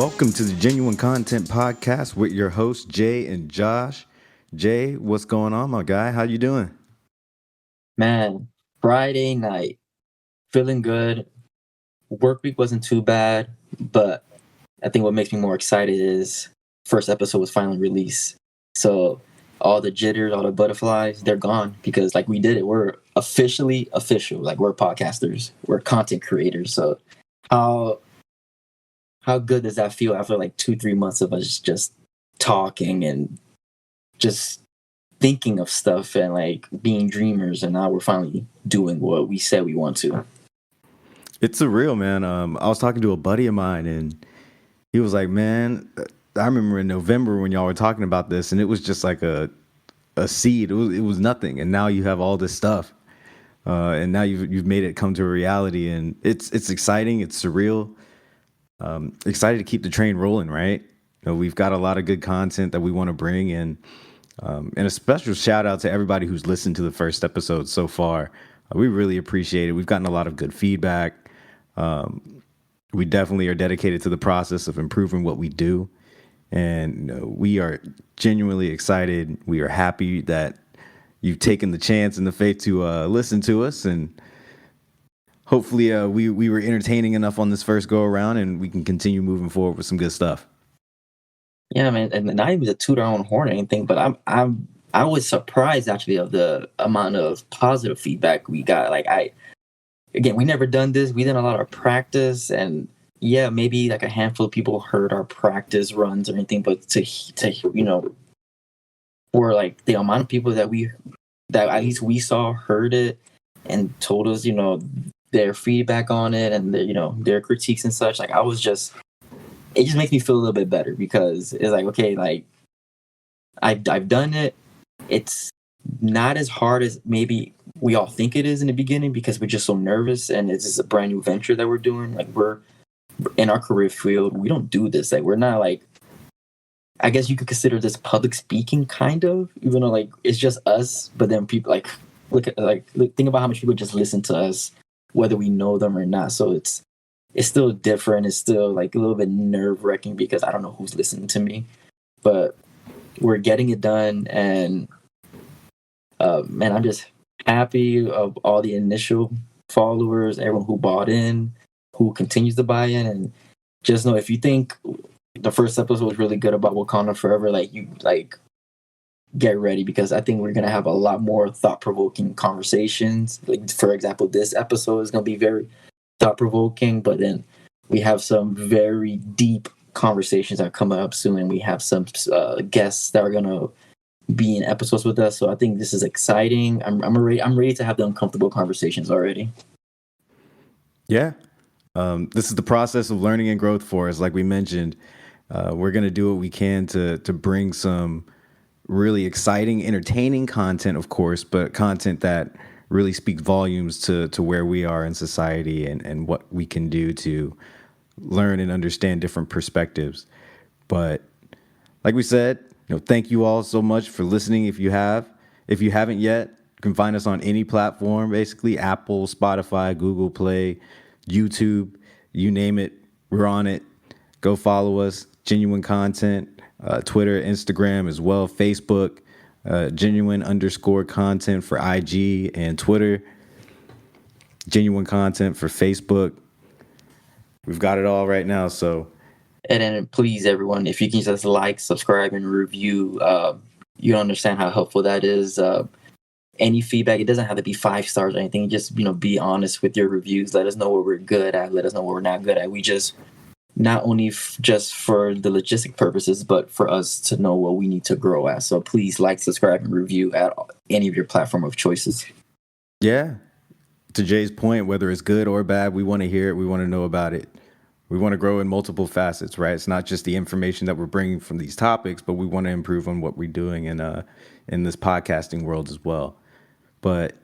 Welcome to the Genuine Content Podcast with your hosts Jay and Josh. Jay, what's going on, my guy? How you doing? Man, Friday night, feeling good. Work week wasn't too bad, but I think what makes me more excited is first episode was finally released. So all the jitters, all the butterflies, they're gone because like we did it. We're officially official. Like we're podcasters, we're content creators. So how how good does that feel after like 2-3 months of us just talking and just thinking of stuff and like being dreamers, and now we're finally doing what we said we want to. It's surreal, man. I was talking to a buddy of mine, and he was like, "Man, I remember in November when y'all were talking about this, and it was just like a seed. It was nothing, and now you have all this stuff, and now you've made it come to a reality, and it's exciting. It's surreal. Excited to keep the train rolling, right? We've got a lot of good content that we want to bring in. And a special shout out to everybody who's listened to the first episode so far. We really appreciate it. We've gotten a lot of good feedback. We definitely are dedicated to the process of improving what we do. And we are genuinely excited. We are happy that you've taken the chance and the faith to listen to us. And hopefully we were entertaining enough on this first go around, and we can continue moving forward with some good stuff. Yeah, man, and not even to toot our own horn or anything, but I was surprised actually of the amount of positive feedback we got. Like we never done this. We did a lot of practice, and yeah, maybe like a handful of people heard our practice runs or anything, but to for like the amount of people that at least we saw heard it and told us their feedback on it and their critiques and such. Like it just makes me feel a little bit better because it's like, okay, like I've done it. It's not as hard as maybe we all think it is in the beginning because we're just so nervous, and it's just a brand new venture that we're doing. Like we're in our career field, we don't do this. Like we're not like, I guess you could consider this public speaking kind of, even though like it's just us. But then people like think about how much people just listen to us, whether we know them or not. So it's still different. It's still like a little bit nerve wracking because I don't know who's listening to me, but we're getting it done. And man, I'm just happy of all the initial followers, everyone who bought in, who continues to buy in. And just know, if you think the first episode was really good about Wakanda Forever, get ready, because I think we're going to have a lot more thought-provoking conversations. Like, for example, this episode is going to be very thought-provoking, but then we have some very deep conversations that are coming up soon, and we have some guests that are going to be in episodes with us. So I think this is exciting. I'm ready to have the uncomfortable conversations already. Yeah. This is the process of learning and growth for us. Like we mentioned, we're going to do what we can to bring some really exciting, entertaining content, of course, but content that really speaks volumes to where we are in society and what we can do to learn and understand different perspectives. But like we said, thank you all so much for listening. If you haven't yet, you can find us on any platform, basically Apple, Spotify, Google Play, YouTube, you name it, we're on it. Go follow us, Genuine Content, Twitter, Instagram as well, Facebook, genuine_content for IG and Twitter, Genuine Content for Facebook. We've got it all right now. So, and then please, everyone, if you can just like, subscribe, and review, you don't understand how helpful that is. Any feedback, it doesn't have to be 5 stars or anything. Just be honest with your reviews. Let us know what we're good at. Let us know what we're not good at. We just not only just for the logistic purposes, but for us to know what we need to grow at. So please like, subscribe, and review at any of your platform of choices. Yeah. To Jay's point, whether it's good or bad, we want to hear it. We want to know about it. We want to grow in multiple facets, right? It's not just the information that we're bringing from these topics, but we want to improve on what we're doing in this podcasting world as well. But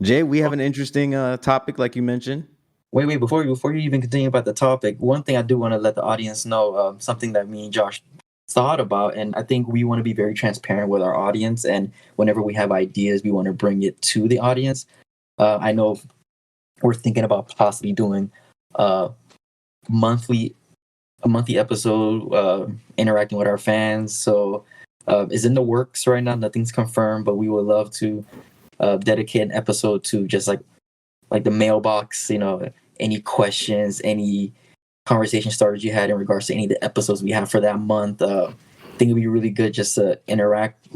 Jay, we have an interesting topic, like you mentioned. Wait, before you even continue about the topic, one thing I do want to let the audience know, something that me and Josh thought about, and I think we want to be very transparent with our audience, and whenever we have ideas, we want to bring it to the audience. I know we're thinking about possibly doing monthly a monthly episode, interacting with our fans. So it's in the works right now. Nothing's confirmed, but we would love to dedicate an episode to just like the mailbox. Any questions, any conversation starters you had in regards to any of the episodes we have for that month. I think it'd be really good just to interact,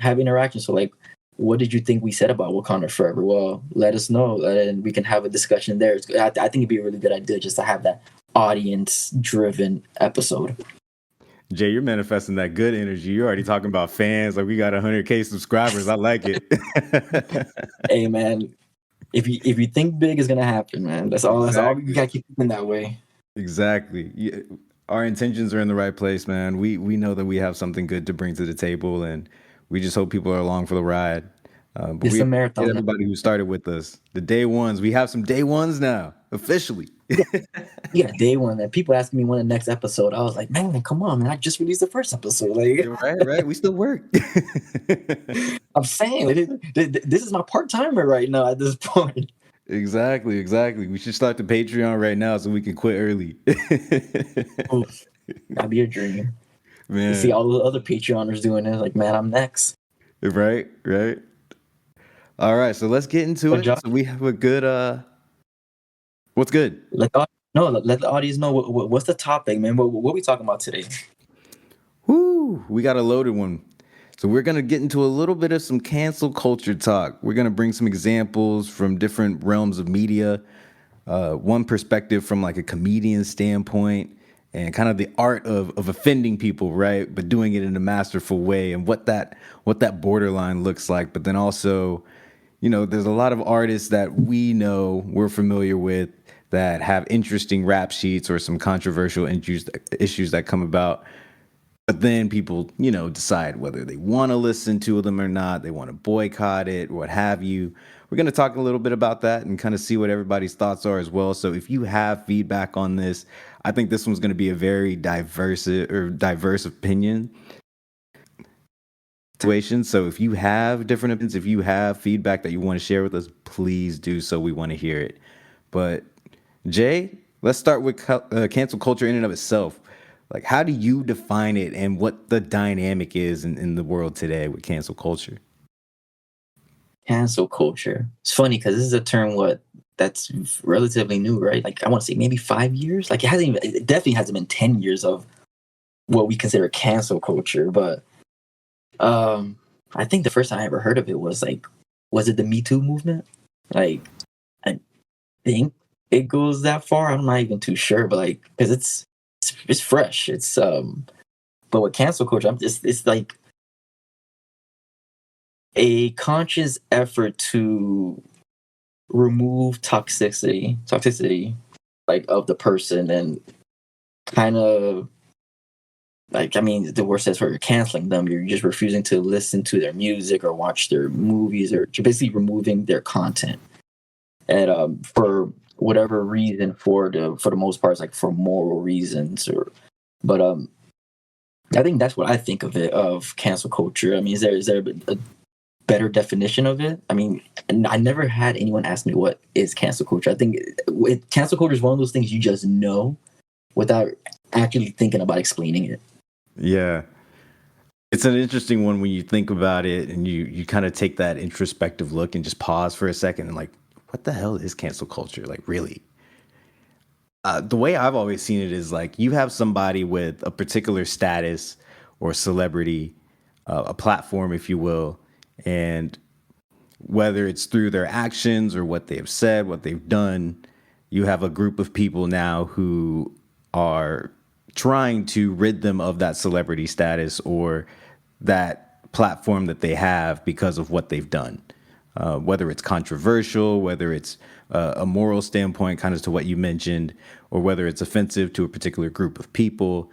have interaction. So like, what did you think we said about Wakanda Forever? Well, let us know, and we can have a discussion there. I think it'd be a really good idea just to have that audience-driven episode. Jay, you're manifesting that good energy. You're already talking about fans. Like we got 100K subscribers. I like it. Hey man, if you think big is gonna happen, man, that's all. That's all. We gotta keep thinking that way. Exactly. Yeah, our intentions are in the right place, man. We know that we have something good to bring to the table, and we just hope people are along for the ride. But It's we a appreciate marathon. everybody who started with us. The day ones. We have some day ones now, officially. Yeah, day one. And people asking me when the next episode. I was like, man, come on, man! I just released the first episode. Like, Right. We still work. I'm saying, this is my part timer right now at this point. Exactly. We should start the Patreon right now so we can quit early. Oof, that'd be a dream. You see Man, all the other Patreoners doing it. Like, man, I'm next. right. All right, so let's get into But it. Josh, So we have a good what's good? let the audience know what's the topic, man. What we talking about today? Woo, we got a loaded one. So we're gonna get into a little bit of some cancel culture talk. We're gonna bring some examples from different realms of media, one perspective from like a comedian standpoint, and kind of the art of offending people, right? But doing it in a masterful way, and what that borderline looks like. But then also, there's a lot of artists that we're familiar with that have interesting rap sheets or some controversial issues that come about. But then people, decide whether they want to listen to them or not. They want to boycott it, what have you. We're going to talk a little bit about that and kind of see what everybody's thoughts are as well. So if you have feedback on this, I think this one's going to be a very diverse opinion situation. So if you have different opinions, if you have feedback that you want to share with us, please do so. We want to hear it. But Jay, let's start with cancel culture in and of itself. Like, how do you define it and what the dynamic is in the world today with cancel culture? Cancel culture. It's funny because this is a term that's relatively new, right? Like, I want to say maybe 5 years. Like, it definitely hasn't been 10 years of what we consider cancel culture. But I think the first time I ever heard of it was it the Me Too movement? Like, I think it goes that far. I'm not even too sure, but like, because it's fresh. But with cancel culture, it's like a conscious effort to remove toxicity like of the person, and kind of like, I mean, the word says, for you're canceling them, you're just refusing to listen to their music or watch their movies, or you're basically removing their content. And for whatever reason, for the most part, it's like for moral reasons, but I think that's what I think of cancel culture. I mean, is there a better definition of it? I mean, I never had anyone ask me what is cancel culture. I think cancel culture is one of those things you just know without actually thinking about explaining it. Yeah. It's an interesting one when you think about it and you kind of take that introspective look and just pause for a second and like, what the hell is cancel culture? Like, really? The way I've always seen it is like you have somebody with a particular status or celebrity, a platform, if you will, and whether it's through their actions or what they have said, what they've done, you have a group of people now who are trying to rid them of that celebrity status or that platform that they have because of what they've done. Whether it's controversial, whether it's a moral standpoint, kind of to what you mentioned, or whether it's offensive to a particular group of people,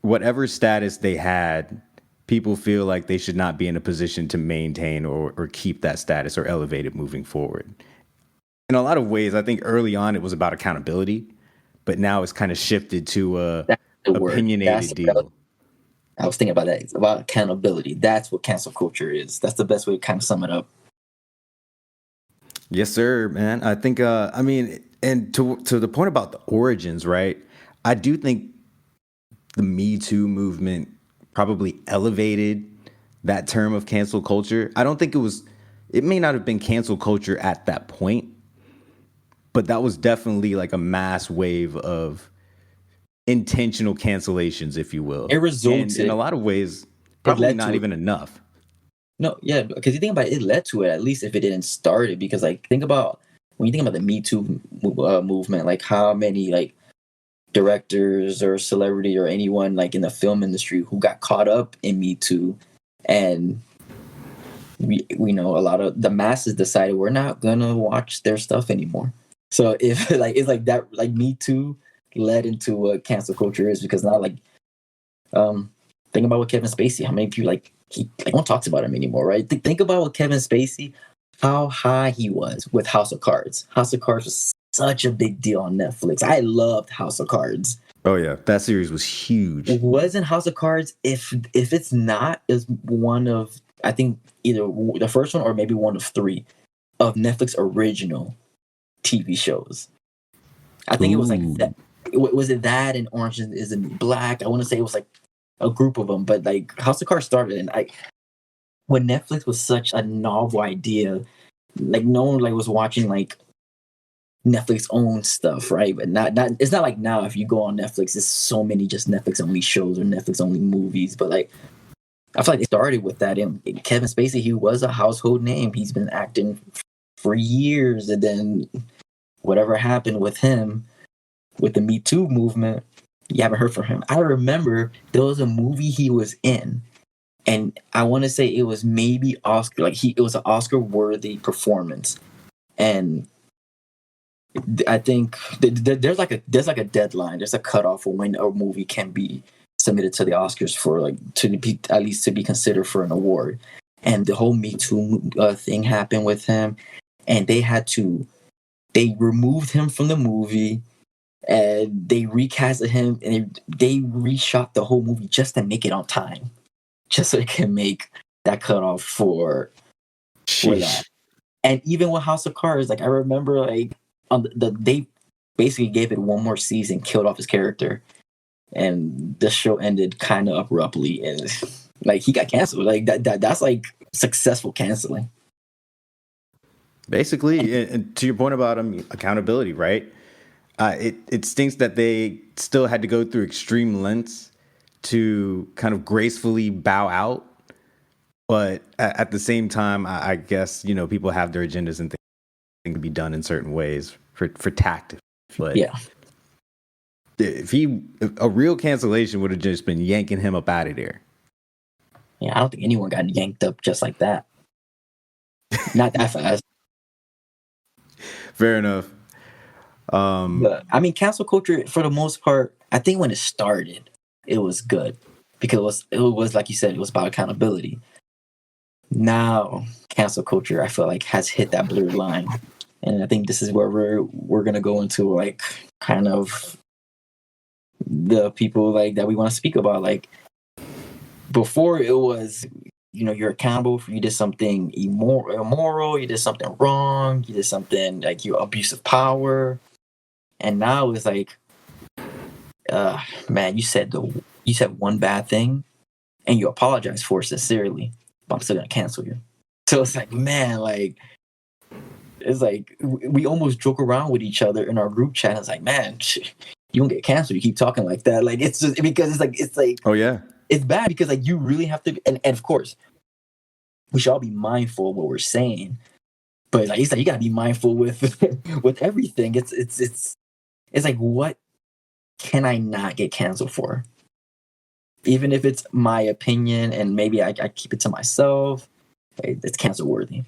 whatever status they had, people feel like they should not be in a position to maintain or keep that status or elevate it moving forward. In a lot of ways, I think early on it was about accountability, but now it's kind of shifted to a That's the word. opinionated deal. I was thinking about that. It's about accountability. That's what cancel culture is. That's the best way to kind of sum it up. Yes, sir, man. I think I mean, and to the point about the origins, right? I do think the Me Too movement probably elevated that term of cancel culture. I don't think it may not have been cancel culture at that point, but that was definitely like a mass wave of intentional cancellations, if you will. It And in a resulted. lot of ways, It probably led not to it. even enough. No, yeah, because you think about it, it led to it. At least if it didn't start it, because like think about when you think about the Me Too movement, like how many like directors or celebrity or anyone like in the film industry who got caught up in Me Too, and we know a lot of the masses decided we're not gonna watch their stuff anymore. So if like it's like that, like Me Too led into what cancel culture is, because now like um think about what Kevin Spacey, how many people no one talks about him anymore, right? Think about what Kevin Spacey, how high he was with House of Cards. House of Cards was such a big deal on Netflix. I loved House of Cards. Oh yeah, that series was huge. Wasn't House of Cards, if it's not, is one of, I think, either the first one or maybe one of three of Netflix original TV shows. I think it was like that. Ooh. Was it that and Orange is the New Black? I want to say it was like a group of them, but like House of Cards started, and when Netflix was such a novel idea, like no one like was watching like Netflix own stuff, right? But not it's not like now if you go on Netflix, there's so many just Netflix only shows or Netflix only movies. But like I feel like they started with that. And Kevin Spacey, he was a household name. He's been acting for years, and then whatever happened with him with the Me Too movement, you haven't heard from him. I remember there was a movie he was in, and I want to say it was maybe Oscar, like it was an Oscar worthy performance, and I think there's like a deadline, there's a cutoff for when a movie can be submitted to the Oscars for like to be at least to be considered for an award. And the whole Me Too thing happened with him, and they removed him from the movie, and they recasted him, and they reshot the whole movie just to make it on time, just so it can make that cutoff for that. Sheesh. And even with House of Cards, like I remember, like on they basically gave it one more season, killed off his character, and the show ended kind of abruptly, and like he got canceled. Like that's like successful canceling. Basically, and to your point about accountability, right? It stinks that they still had to go through extreme lengths to kind of gracefully bow out. But at the same time, I guess, people have their agendas and things to be done in certain ways for tact. But Yeah, if a real cancellation would have just been yanking him up out of there. yeah. I don't think anyone got yanked up just like that. Not that fast. Fair enough. But I mean, cancel culture for the most part, I think when it started, it was good because it was like you said, it was about accountability. Now, cancel culture, I feel like has hit that blurred line, and I think this is where we're gonna go into like kind of the people like that we want to speak about. Like before, it was you're accountable for you did something immoral, you did something wrong, you did something like you abuse of power, and now it's like, man, you said one bad thing, and you apologize for it sincerely, but I'm still gonna cancel you. So it's like, man, like it's like we almost joke around with each other in our group chat. It's like, man, you don't get canceled. You keep talking like that. Like it's just because it's like Oh yeah. it's bad because like you really have to, and of course we should all be mindful of what we're saying. But like it's like you gotta be mindful with with everything. It's like, what can I not get canceled for? Even if it's my opinion and maybe I keep it to myself, it's cancel worthy.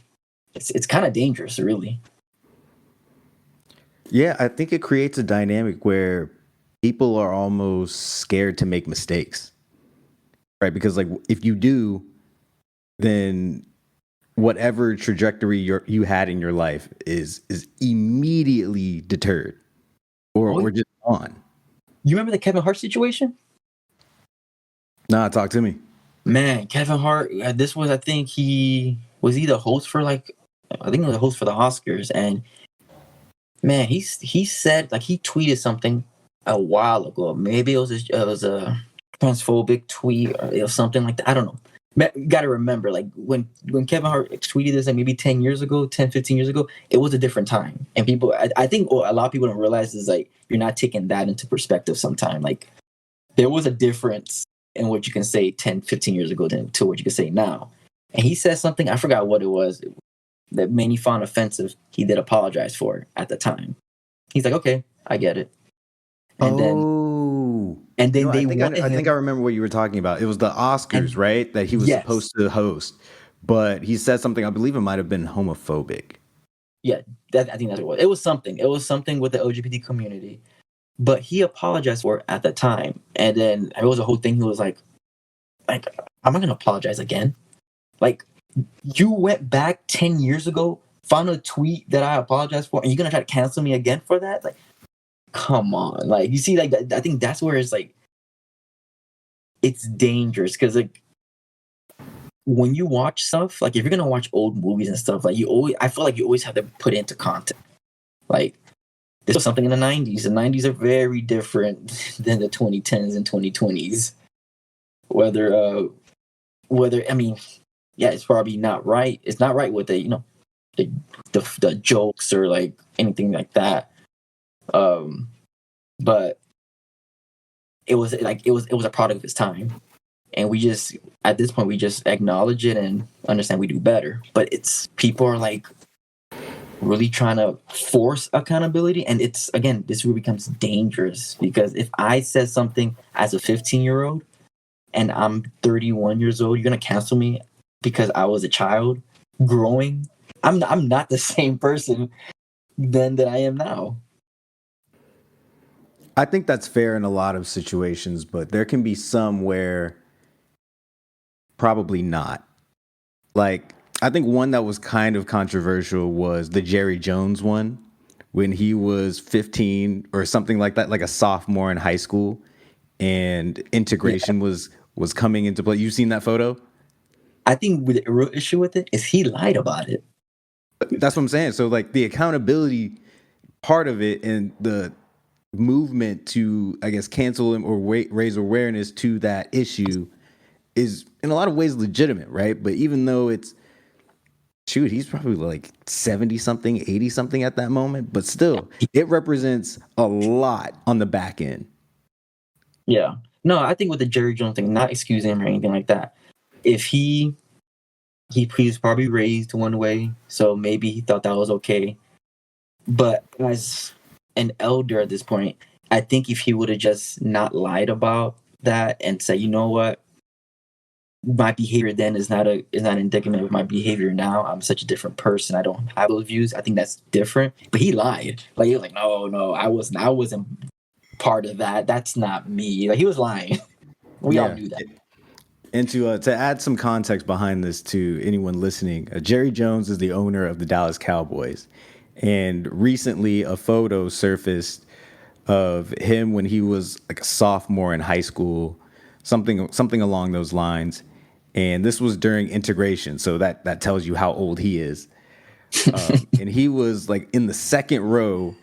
It's kind of dangerous, really. Yeah, I think it creates a dynamic where people are almost scared to make mistakes, right? Because like if you do, then whatever trajectory you had in your life is immediately deterred Oh, or just gone. you remember the Kevin Hart situation? Nah, talk to me. Man, Kevin Hart. This was, I think he was the host for like, I think he was the host for the Oscars, and man, he said like he tweeted something a while ago. Maybe it was a transphobic tweet or it was something like that. I don't know. You got to remember, like when Kevin Hart tweeted this, like maybe 10 years ago, 10, 15 years ago, it was a different time. And people, I think what a lot of people don't realize is like you're not taking that into perspective sometimes. Like there was a difference in what you can say 10, 15 years ago than to what you can say now. And he said something, I forgot what it was, that many found offensive. He did apologize for it at the time. He's like, okay, I get it. And then Oh, they wanted I think I him. remember what you were talking about. It was the Oscars, And right? That he was yes, supposed to host, but he said something. I believe it might have been homophobic. yeah, I think that's what it was. It was something. It was something with the LGBT community. But he apologized for it at the time. And then it was a whole thing. He was like, I'm not gonna apologize again. Like, you went back 10 years ago, found a tweet that I apologized for, and you're gonna try to cancel me again for that? Like, come on. Like, you see, like I think that's where it's like it's dangerous because like when you watch stuff, like if you're gonna watch old movies and stuff, like I feel like you always have to put it into context. Like this was something in the 90s. The 90s are very different than the 2010s and 2020s. Whether I mean, yeah, it's probably not right. It's not right with the the jokes or like anything like that. But it was a product of its time, and we just at this point we just acknowledge it and understand we do better. But it's people are like really trying to force accountability, and it's again this really becomes dangerous because if I said something as a 15-year-old and I'm 31 years old, you're gonna cancel me because I was a child growing. I'm not the same person then that I am now. I think that's fair in a lot of situations, but there can be some where probably not. Like, I think one that was kind of controversial was the Jerry Jones one when he was 15 or something like that, like a sophomore in high school, and Yeah, integration was coming into play. You've seen that photo? I think the real issue with it is he lied about it. That's what I'm saying. So like the accountability part of it and the movement to, I guess, cancel him or raise awareness to that issue is in a lot of ways legitimate, right? But even though it's shoot, he's probably like 70 something, 80 something at that moment, but still, it represents a lot on the back end. Yeah. No, I think with the Jerry Jones thing, not excusing him or anything like that. If he was probably raised one way, so maybe he thought that was okay. But as an elder at this point, I think if he would have just not lied about that and said, you know what, my behavior then is not indicative of my behavior now. I'm such a different person. I don't have those views. I think that's different. But he lied. Like he was like, no, I wasn't part of that. That's not me. Like he was lying. We all Yeah. knew that. And to add some context behind this to anyone listening, Jerry Jones is the owner of the Dallas Cowboys. And recently, a photo surfaced of him when he was like a sophomore in high school, something along those lines. And this was during integration, so that tells you how old he is. And he was like in the second row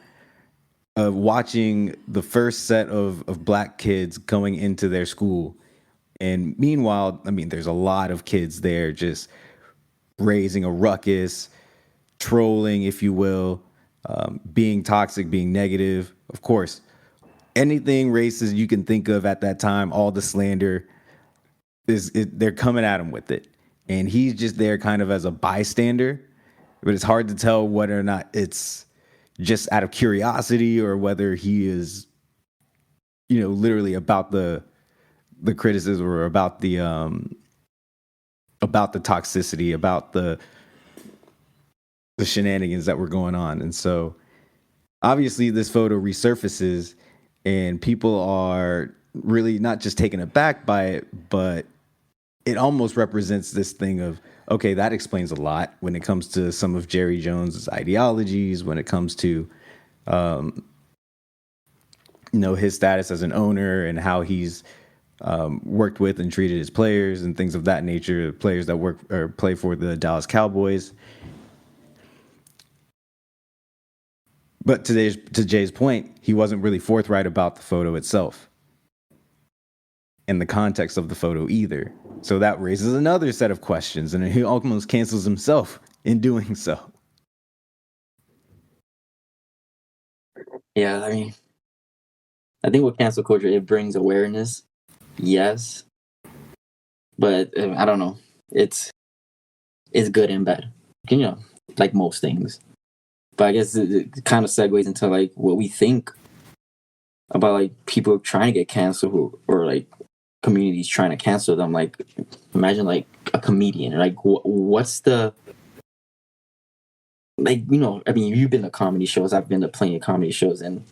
of watching the first set of black kids going into their school. And meanwhile, I mean, there's a lot of kids there just raising a ruckus, trolling, if you will, being toxic, being negative. Of course, anything racist you can think of at that time, all the slander they're coming at him with it, and he's just there kind of as a bystander. But it's hard to tell whether or not it's just out of curiosity or whether he is, literally about the criticism or about the toxicity, about the shenanigans that were going on. And so obviously this photo resurfaces and people are really not just taken aback by it, but it almost represents this thing of, okay, that explains a lot when it comes to some of Jerry Jones's ideologies, when it comes to his status as an owner and how he's worked with and treated his players and things of that nature, players that work or play for the Dallas Cowboys. But to Jay's point, he wasn't really forthright about the photo itself and the context of the photo either. So that raises another set of questions, and he almost cancels himself in doing so. Yeah, I mean, I think with cancel culture, it brings awareness. Yes, but I don't know. It's good and bad. You know, like most things. But I guess it kind of segues into like what we think about like people trying to get canceled or like communities trying to cancel them. Like, imagine like a comedian. Like, what's the like? I mean, you've been to comedy shows. I've been to plenty of comedy shows, and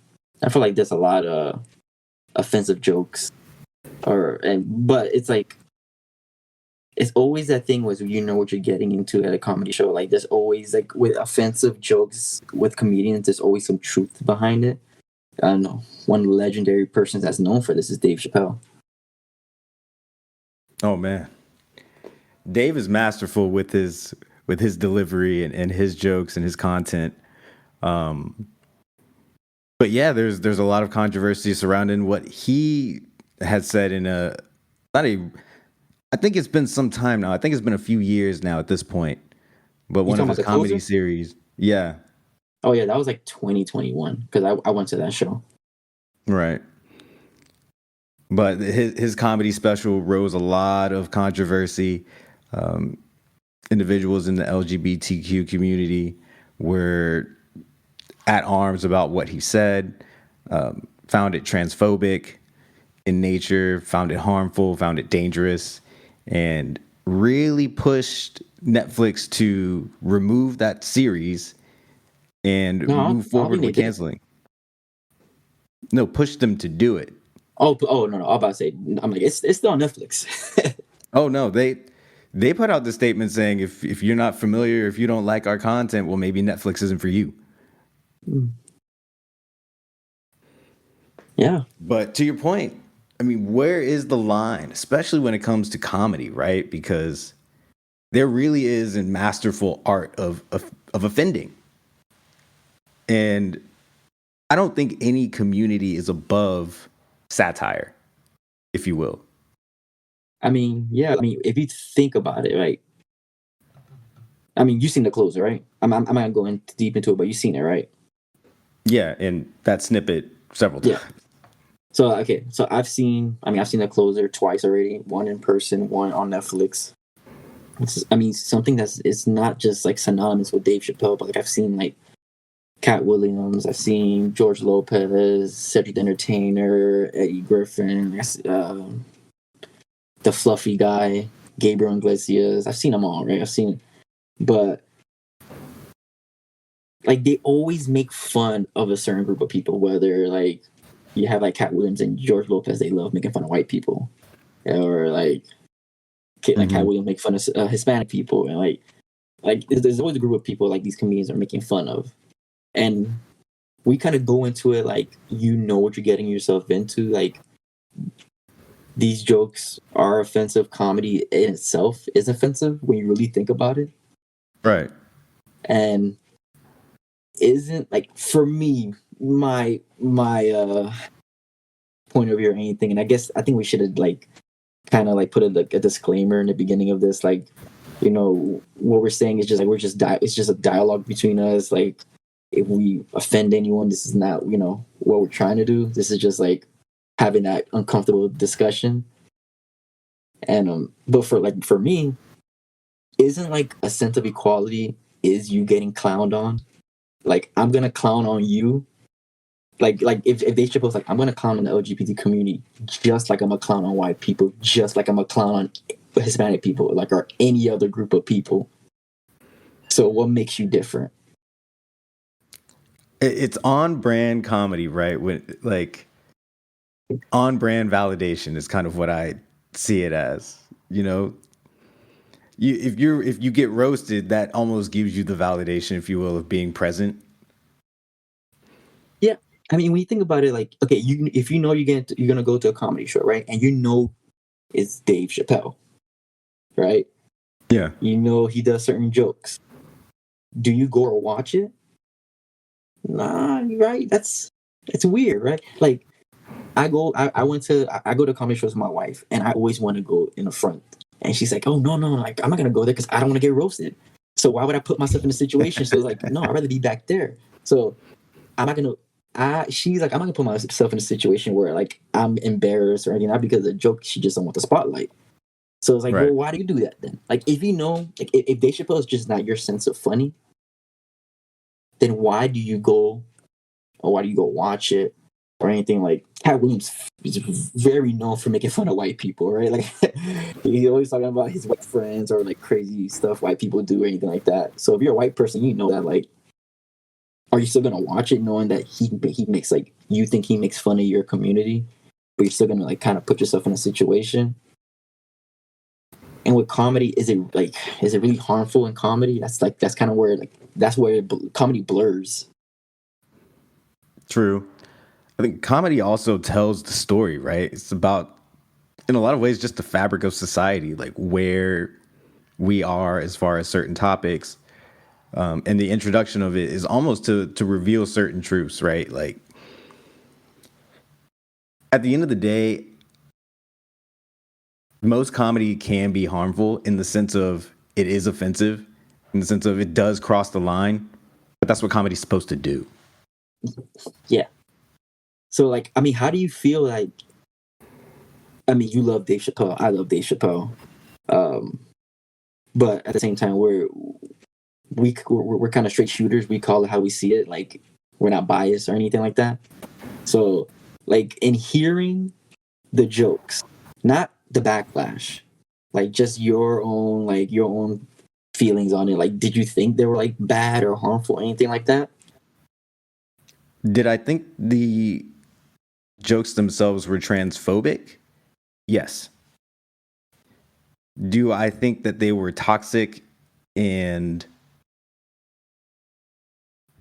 I feel like there's a lot of offensive jokes. But it's like it's always that thing was you know what you're getting into at a comedy show. Like, there's always like with offensive jokes with comedians, there's always some truth behind it. I don't know. One legendary person that's known for this is Dave Chappelle. Oh man, Dave is masterful with his delivery and his jokes and his content. Um, but yeah, there's a lot of controversy surrounding what he had said in a not a. I think it's been some time now. I think it's been a few years now at this point. But You one of talking about his the comedy closer? series, yeah, Oh yeah, that was like 2021 because I went to that show. right. But his comedy special rose a lot of controversy. Um, Individuals in the LGBTQ community were at arms about what he said, found it transphobic in nature, found it harmful, found it dangerous, and really pushed Netflix to remove that series and No, move I don't forward think they with did. canceling. No, push them to do it. Oh no, no. I was about to say. I'm like it's still on Netflix. Oh no, they put out the statement saying if you're not familiar, if you don't like our content, well maybe Netflix isn't for you. Yeah. But to your point, I mean, where is the line, especially when it comes to comedy, right? Because there really is a masterful art of offending. And I don't think any community is above satire, if you will. I mean, yeah. I mean, if you think about it, right? I mean, you've seen the closer, right? I'm not going deep into it, but you've seen it, right? Yeah, and that snippet several Yeah. times. So okay, so I've seen the closer twice already. One in person, one on Netflix. I mean, something that's it's not just like synonymous with Dave Chappelle, but like I've seen like Cat Williams, I've seen George Lopez, Cedric the Entertainer, Eddie Griffin, the fluffy guy, Gabriel Iglesias. I've seen them all, right? But like they always make fun of a certain group of people. Whether like you have like Cat Williams and George Lopez, they love making fun of white people, or like Cat Hmm. Williams make fun of Hispanic people, and like there's always a group of people like these comedians are making fun of, and we kind of go into it like you know what you're getting yourself into. Like these jokes are offensive. Comedy in itself is offensive when you really think about it, Right. and isn't like for me my point of view or anything. And I think we should have like kind of like put a disclaimer in the beginning of this, like what we're saying is just like it's just a dialogue between us. Like if we offend anyone, this is not what we're trying to do. This is just like having that uncomfortable discussion. And but for me, isn't like a sense of equality is you getting clowned on. Like I'm gonna clown on you. Like if they should post like I'm gonna clown on the LGBT community just like I'm a clown on white people, just like I'm a clown on Hispanic people, like or any other group of people. So what makes you different? It's on brand comedy, right? When like on brand validation is kind of what I see it as. You know, if you get roasted, that almost gives you the validation, if you will, of being present. Yeah, I mean when you think about it, like okay, you if you know you're gonna go to a comedy show, right? And you know it's Dave Chappelle, right? Yeah. You know he does certain jokes. Do you go or watch it? Nah, you're right. It's weird, right? Like I go to comedy shows with my wife, and I always want to go in the front. And she's like, "Oh no, no, like I'm not gonna go there because I don't want to get roasted. So why would I put myself in a situation?" So it's like, no, I'd rather be back there. So I'm not gonna. She's like, I'm not gonna put myself in a situation where like I'm embarrassed or anything, not because of the joke. She just don't want the spotlight. So it's like, well, Right. why do you do that then? Like, if you know, like, if Dave Chappelle is just not your sense of funny, then why do you go or why do you go watch it or anything? Like Cat Williams is very known for making fun of white people, right? Like he's always talking about his white friends or like crazy stuff white people do or anything like that. So if you're a white person, you know that. Like, are you still gonna watch it knowing that he makes like you think he makes fun of your community, but you're still gonna like kind of put yourself in a situation? And with comedy, is it really harmful in comedy? That's kind of where comedy blurs. True. I think comedy also tells the story, right? It's about, in a lot of ways, just the fabric of society, like where we are as far as certain topics. And the introduction of it is almost to reveal certain truths, right? Like at the end of the day, most comedy can be harmful in the sense of it is offensive, in the sense of it does cross the line, but that's what comedy's supposed to do. Yeah. So like, I mean, how do you feel like? I mean, you love Dave Chappelle. I love Dave Chappelle. Um, but at the same time, we're kind of straight shooters. We call it how we see it. Like we're not biased or anything like that. So like in hearing the jokes, not the backlash, like just your own feelings on it. Like, did you think they were like bad or harmful or anything like that? Did I think the jokes themselves were transphobic? Yes. Do I think that they were toxic and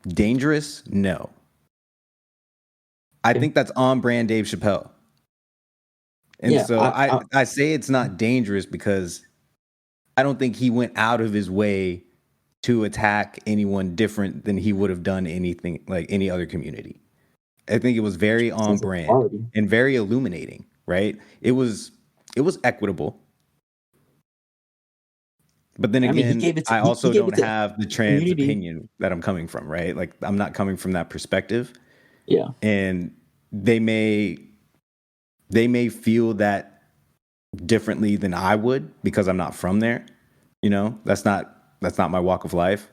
dangerous? No. I Okay. think that's on brand Dave Chappelle. And Yeah. so I say it's not dangerous because I don't think he went out of his way to attack anyone different than he would have done anything like any other community. I think it was very on Sense of brand equality. and very illuminating, right? It was equitable. But then I mean, again, I he also gave it don't to have the trans community. opinion that I'm coming from, right? Like I'm not coming from that perspective. Yeah. And they may they may feel that differently than I would because I'm not from there. That's not my walk of life.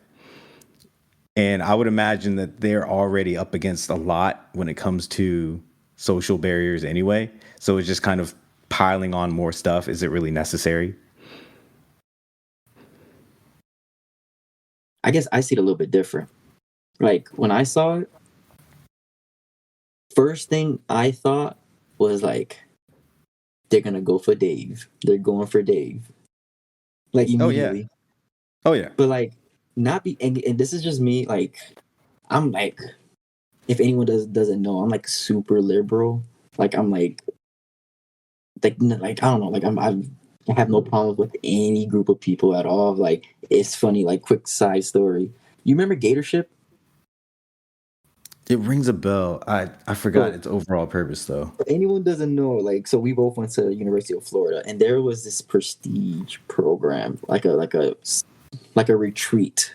And I would imagine that they're already up against a lot when it comes to social barriers anyway. So it's just kind of piling on more stuff. Is it really necessary? I guess I see it a little bit different. Like when I saw it, first thing I thought was like they're gonna go for Dave. They're going for Dave. Like Oh yeah. immediately. Oh yeah. But like not be and this is just me, like I'm like if anyone doesn't know, I'm like super liberal. Like I'm like I don't know, like I have no problem with any group of people at all. Like it's funny, like quick side story. You remember Gatorship? It rings a bell. I forgot So its overall purpose though. for anyone doesn't know, like so we both went to the University of Florida and there was this prestige program, like a retreat.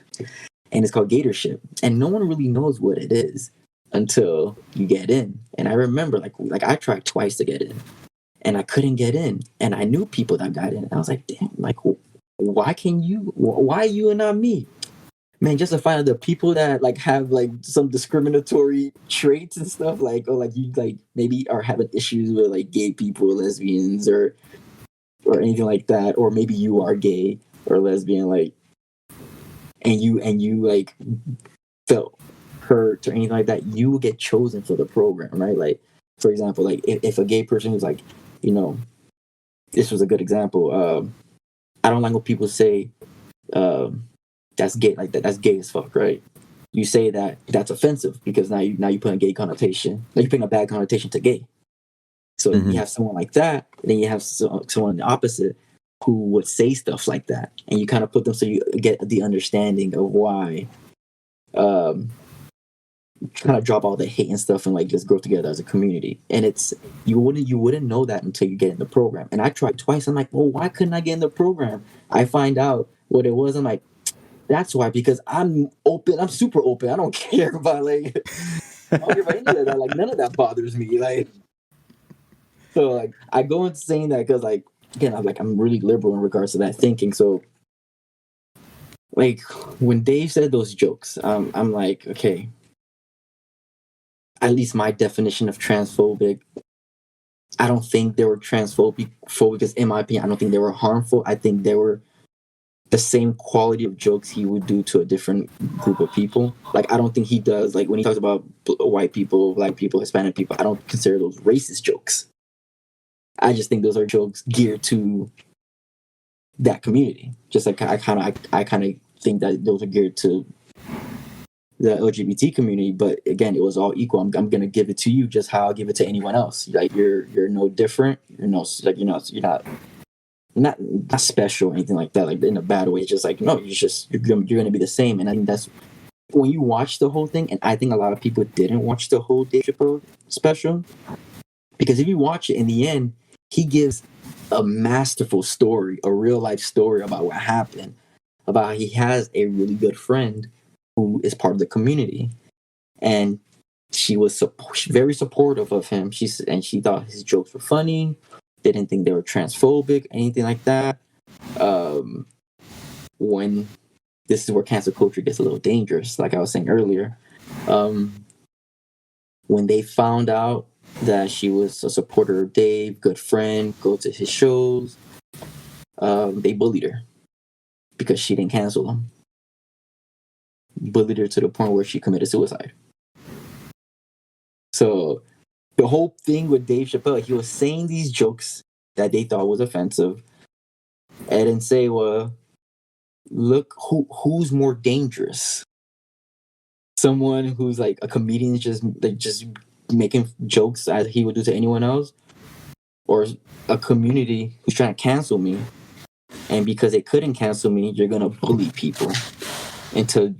And it's called Gatorship. And no one really knows what it is until you get in. And I remember like I tried twice to get in and I couldn't get in. And I knew people that got in. And I was like, damn, like why you and not me? Man, just to find out the people that like have like some discriminatory traits and stuff, like or like you like maybe are having issues with like gay people, lesbians, or anything like that, or maybe you are gay or lesbian, like and you like felt hurt or anything like that, you will get chosen for the program, right? Like, for example, like if a gay person who's like, you know, this was a good example. I don't like when people say that's gay, like that's gay as fuck, right? You say that's offensive because now you put a gay connotation, now you put a bad connotation to gay. So you Hmm. have someone like that, and then you have someone the opposite who would say stuff like that, and you kind of put them so you get the understanding of why um, kind of drop all the hate and stuff and like just grow together as a community. And it's you wouldn't know that until you get in the program. And I tried twice. I'm like, well, why couldn't I get in the program? I find out what it was. I'm like, that's why, because I'm open. I'm super open. I don't care about like I don't care about any of that. Like none of that bothers me. Like so like I go into saying that because like again I'm really liberal in regards to that thinking. So like when Dave said those jokes, I'm like, okay, at least my definition of transphobic, I don't think they were transphobic because in my opinion, I don't think they were harmful. I think they were the same quality of jokes he would do to a different group of people. Like I don't think he does like when he talks about white people, black people, Hispanic people, I don't consider those racist jokes. I just think those are jokes geared to that community. Just like I kind of think that those are geared to the LGBT community, but again, it was all equal. I'm gonna give it to you just how I'll give it to anyone else. Like you're no different. You're no like you're not special or anything like that. Like in a bad way. It's just like no, you're gonna be the same. And I think that's when you watch the whole thing. And I think a lot of people didn't watch the whole Dave Chappelle special because if you watch it in the end, he gives a masterful story, a real life story about what happened, about how he has a really good friend who is part of the community, and she was very supportive of him. She thought his jokes were funny. They didn't think they were transphobic, anything like that. When this is where cancel culture gets a little dangerous, like I was saying earlier. When they found out that she was a supporter of Dave, good friend, go to his shows, they bullied her because she didn't cancel him. Bullied her to the point where she committed suicide. So the whole thing with Dave Chappelle, he was saying these jokes that they thought was offensive, and then say, "Well, look, who's more dangerous? Someone who's like a comedian, just making jokes as he would do to anyone else, or a community who's trying to cancel me, and because they couldn't cancel me, you're gonna bully people into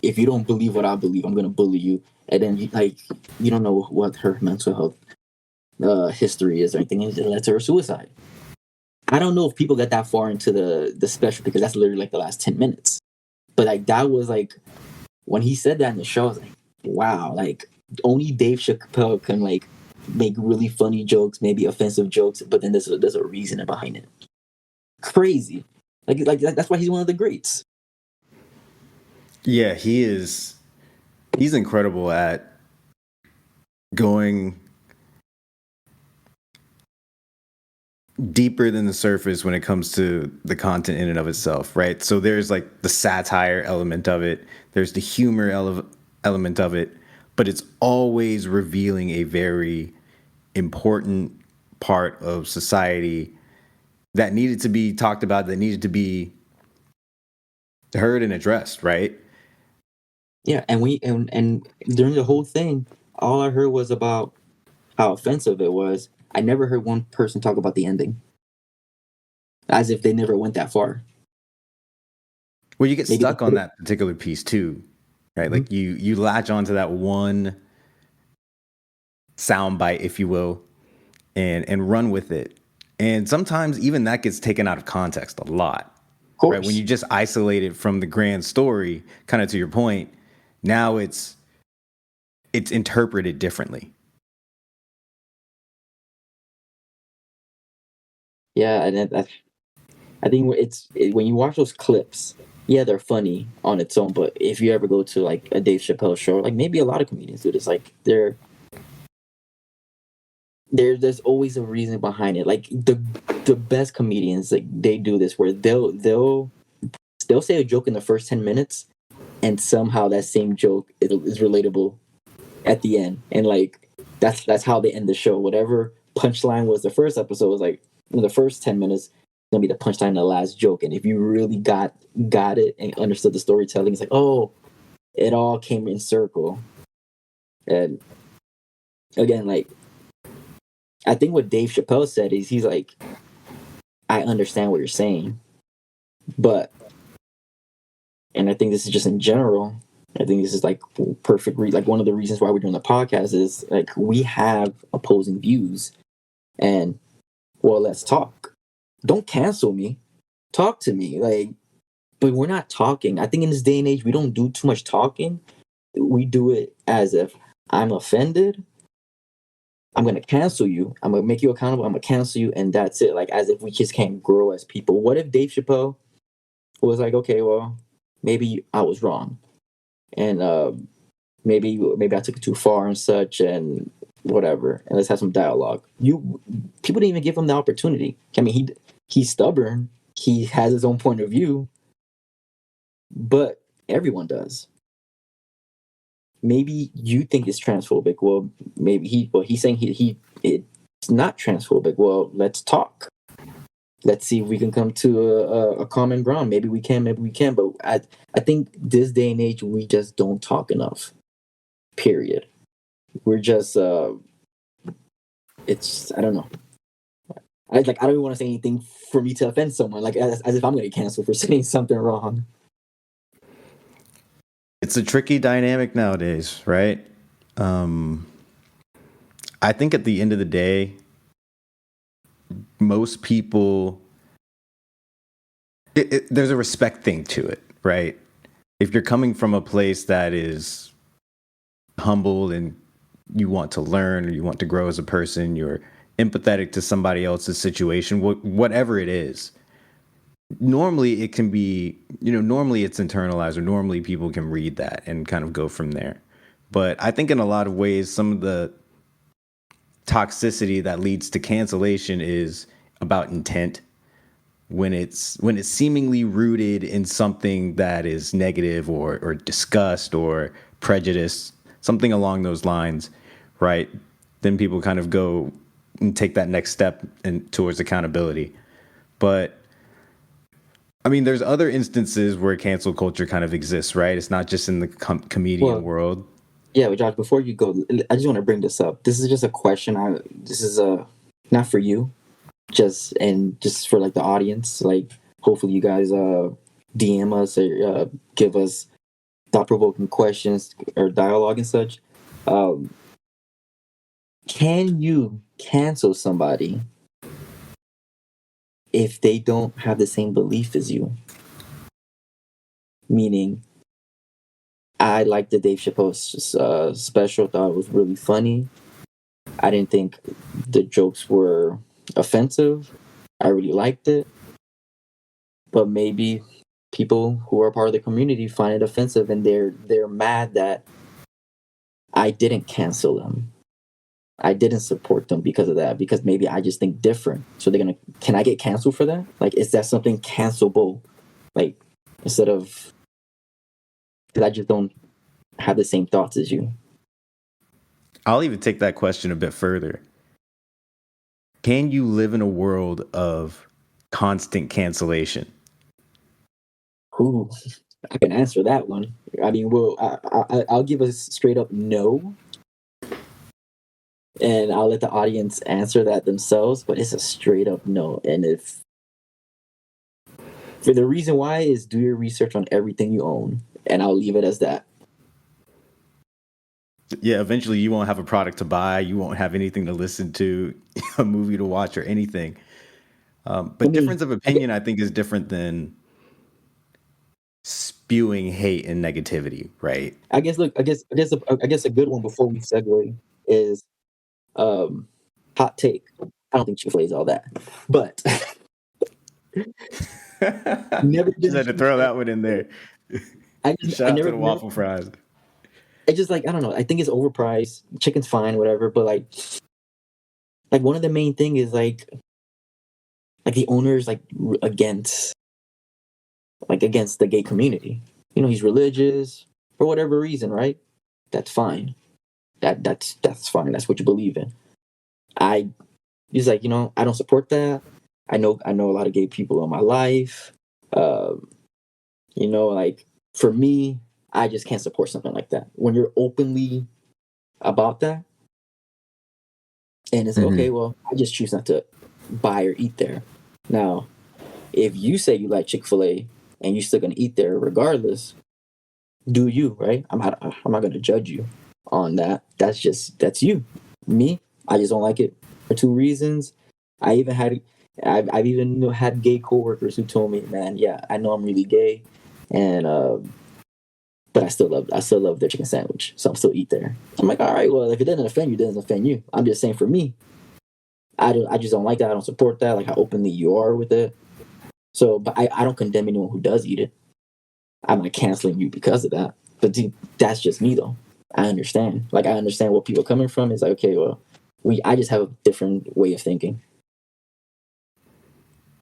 if you don't believe what I believe, I'm gonna bully you." And then you don't know what her mental health history is or anything. It led to her suicide. I don't know if people get that far into the special because that's literally like the last 10 minutes. But like that was like when he said that in the show, I was like, wow, like only Dave Chappelle can like make really funny jokes, maybe offensive jokes, but then there's a reason behind it. Crazy. Like that's why he's one of the greats. Yeah, he is. He's incredible at going deeper than the surface when it comes to the content in and of itself, right? So there's like the satire element of it, there's the humor element of it, but it's always revealing a very important part of society that needed to be talked about, that needed to be heard and addressed, right? Yeah, and during the whole thing, all I heard was about how offensive it was. I never heard one person talk about the ending, as if they never went that far. Well, you get Maybe stuck on that particular piece too, right? Mm-hmm. Like you latch onto that one soundbite, if you will, and run with it. And sometimes even that gets taken out of context a lot, Of right? When course. you just isolate it from the grand story, kind of to your point, now it's interpreted differently. Yeah, and I think when you watch those clips, yeah, they're funny on its own. But if you ever go to like a Dave Chappelle show, like maybe a lot of comedians do this, like there's always a reason behind it. Like the best comedians, like they do this where they'll say a joke in the first 10 minutes, and somehow that same joke is relatable at the end, and like that's how they end the show. Whatever punchline was the first episode was like in the first 10 minutes, it's gonna be the punchline in the last joke. And if you really got it and understood the storytelling, it's like, oh, it all came in circle. And again, like I think what Dave Chappelle said is he's like, I understand what you're saying, but and I think this is just in general. I think this is like perfect. Like one of the reasons why we're doing the podcast is like we have opposing views, and well, let's talk. Don't cancel me. Talk to me. Like, but we're not talking. I think in this day and age, we don't do too much talking. We do it as if I'm offended. I'm gonna cancel you. I'm gonna make you accountable. I'm gonna cancel you, and that's it. Like as if we just can't grow as people. What if Dave Chappelle was like, okay, well, maybe I was wrong, and maybe I took it too far and such, and whatever. And let's have some dialogue. People didn't even give him the opportunity. I mean, he's stubborn. He has his own point of view, but everyone does. Maybe you think it's transphobic. Well, maybe he's saying it's not transphobic. Well, let's talk. Let's see if we can come to a common ground. Maybe we can. But I think this day and age, we just don't talk enough. Period. We're just it's I don't know. I don't even want to say anything for me to offend someone. Like as if I'm going to get canceled for saying something wrong. It's a tricky dynamic nowadays, right? I think at the end of the day, most people, there's a respect thing to it, right? If you're coming from a place that is humble and you want to learn or you want to grow as a person, you're empathetic to somebody else's situation, whatever it is. Normally it can be, normally it's internalized, or normally people can read that and kind of go from there. But I think in a lot of ways, some of the toxicity that leads to cancellation is about intent. When it's seemingly rooted in something that is negative or disgust or prejudice, something along those lines, right? Then people kind of go and take that next step towards accountability. But I mean, there's other instances where cancel culture kind of exists, right? It's not just in the comedian world. Yeah, but Josh, before you go, I just want to bring this up. This is just a question. This is not for you, just for like the audience. Like, hopefully, you guys DM us or give us thought-provoking questions or dialogue and such. Can you cancel somebody if they don't have the same belief as you? Meaning, I liked the Dave Chappelle special. Thought it was really funny. I didn't think the jokes were offensive. I really liked it. But maybe people who are part of the community find it offensive, and they're mad that I didn't cancel them. I didn't support them because of that, because maybe I just think different. So can I get canceled for that? Like, is that something cancelable? Like, instead of, because I just don't have the same thoughts as you. I'll even take that question a bit further. Can you live in a world of constant cancellation? Ooh, I can answer that one. I mean, well, I'll give a straight up no. And I'll let the audience answer that themselves, but it's a straight up no. And for the reason why is do your research on everything you own, and I'll leave it as that. Yeah, eventually you won't have a product to buy. You won't have anything to listen to, a movie to watch, or anything. But difference of opinion, I think, is different than spewing hate and negativity, right? I guess a good one before we segue is hot take. I don't think Chick-fil-A is all that, but never just had to throw that one in there. Shout out to the waffle fries. It's just like, I don't know. I think it's overpriced. Chicken's fine, whatever. But like one of the main thing is like the owner's like against the gay community. He's religious for whatever reason, right? That's fine. That's fine. That's what you believe in. He's like, I don't support that. I know a lot of gay people in my life. Like for me, I just can't support something like that. When you're openly about that, and it's okay, well, I just choose not to buy or eat there. Now, if you say you like Chick-fil-A and you're still gonna eat there regardless, do you, right? I'm not gonna judge you on that. That's you. Me, I just don't like it for two reasons. I even had I've even had gay coworkers who told me, man, yeah, I know I'm really gay, and but I still love their chicken sandwich, so I'm still eat there. I'm like, all right, well, if it doesn't offend you, it doesn't offend you. I'm just saying, for me, I just don't like that. I don't support that. Like how openly you are with it. So, but I don't condemn anyone who does eat it. I'm not canceling you because of that. But dude, that's just me though. I understand. Like I understand where people are coming from. It's like, okay, well, I just have a different way of thinking.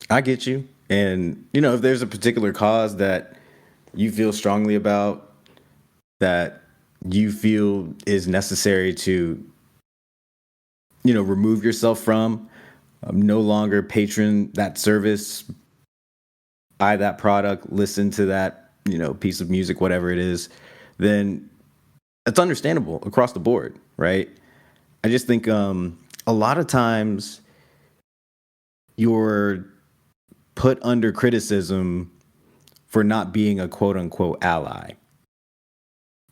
I get you. And, you know, if there's a particular cause that you feel strongly about, that you feel is necessary to, you know, remove yourself from, no longer patron that service, buy that product, listen to that, you know, piece of music, whatever it is, then it's understandable across the board, right? I just think a lot of times you're put under criticism for not being a quote unquote ally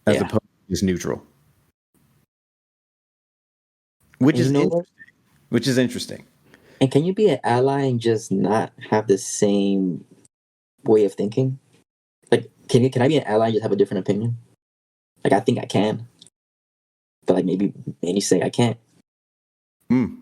as Yeah. opposed to just neutral, which And you is know what? which is interesting. And can you be an ally and just not have the same way of thinking? Like, can I be an ally and just have a different opinion? Like, I think I can, but like maybe many say I can't. Mm.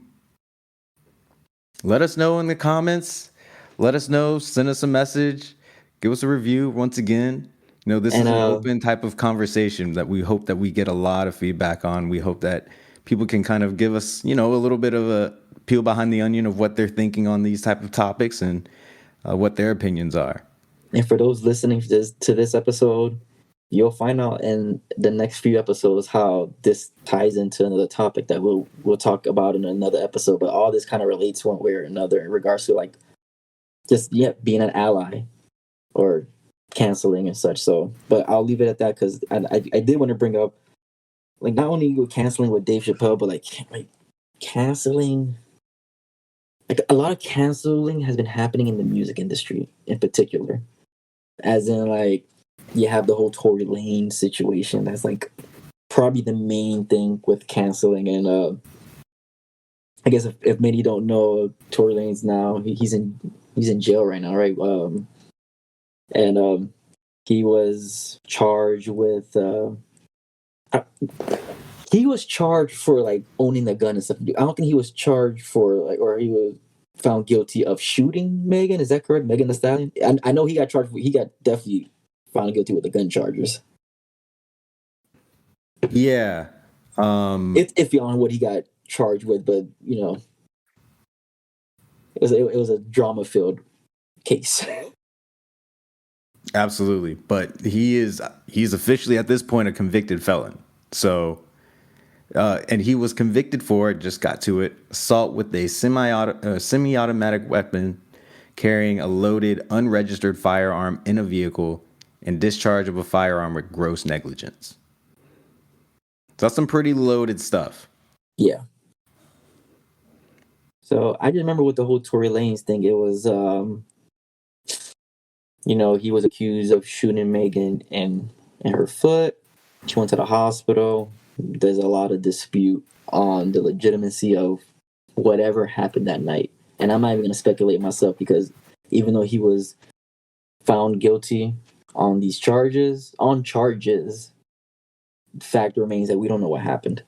Let us know in the comments. Let us know. Send us a message. Give us a review. Once again, you know, this And is an open type of conversation that we hope that we get a lot of feedback on. We hope that people can kind of give us, you know, a little bit of a peel behind the onion of what they're thinking on these type of topics and what their opinions are. And for those listening to this episode, you'll find out in the next few episodes how this ties into another topic that we'll talk about in another episode. But all this kind of relates one way or another in regards to like just being an ally or canceling and such. So, but I'll leave it at that because I did want to bring up like not only with canceling with Dave Chappelle, but like canceling. Like a lot of canceling has been happening in the music industry in particular, as in like you have the whole Tory Lane situation. That's like probably the main thing with canceling. And I guess if many don't know, Tory Lane's now he's in jail right now, right? And he was charged with he was charged for like owning a gun and stuff. I don't think he was charged for like, or he was found guilty of shooting Megan. Is that correct? Megan Thee Stallion. I know he got charged. He got definitely found guilty with the gun charges. Yeah. It's iffy on what he got charged with, but you know, it was a drama filled case. Absolutely. But he's officially at this point a convicted felon. So and he was convicted for, just got to it, assault with a semi-automatic weapon, carrying a loaded, unregistered firearm in a vehicle, and discharge of a firearm with gross negligence. So that's some pretty loaded stuff. Yeah. So I just remember with the whole Tory Lanez thing, it was you know, he was accused of shooting Megan in her foot. She went to the hospital. There's a lot of dispute on the legitimacy of whatever happened that night. And I'm not even going to speculate myself because even though he was found guilty on these charges, fact remains that we don't know what happened.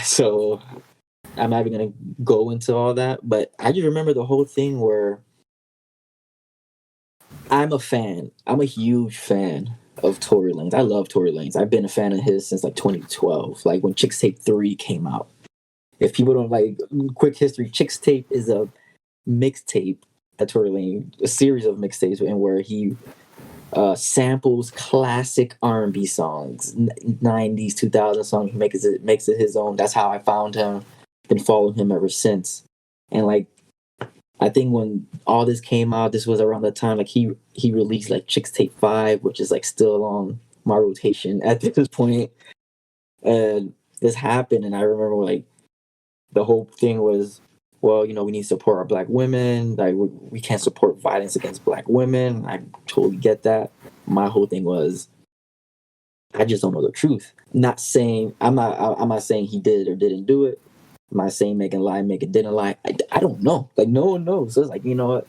So I'm not even going to go into all that. But I just remember the whole thing where I'm a fan. I'm a huge fan of Tory Lanez. I love Tory Lanez. I've been a fan of his since like 2012, like when Chicks Tape 3 came out. If people don't like, quick history, Chicks Tape is a mixtape that Tory Lanez, a series of mixtapes in where he samples classic R&B songs, 90s, 2000 songs. He makes it his own. That's how I found him. Been following him ever since. And like I think when all this came out, this was around the time like he released like Chicks Tape 5, which is like still on my rotation at this point. And this happened, and I remember like the whole thing was, well, you know, we need to support our black women. Like we can't support violence against black women. I totally get that. My whole thing was I just don't know the truth. Not saying I'm not saying he did or didn't do it. I'm not saying Megan lied, Megan didn't lie. I don't know. Like no one knows. So it's like, you know what?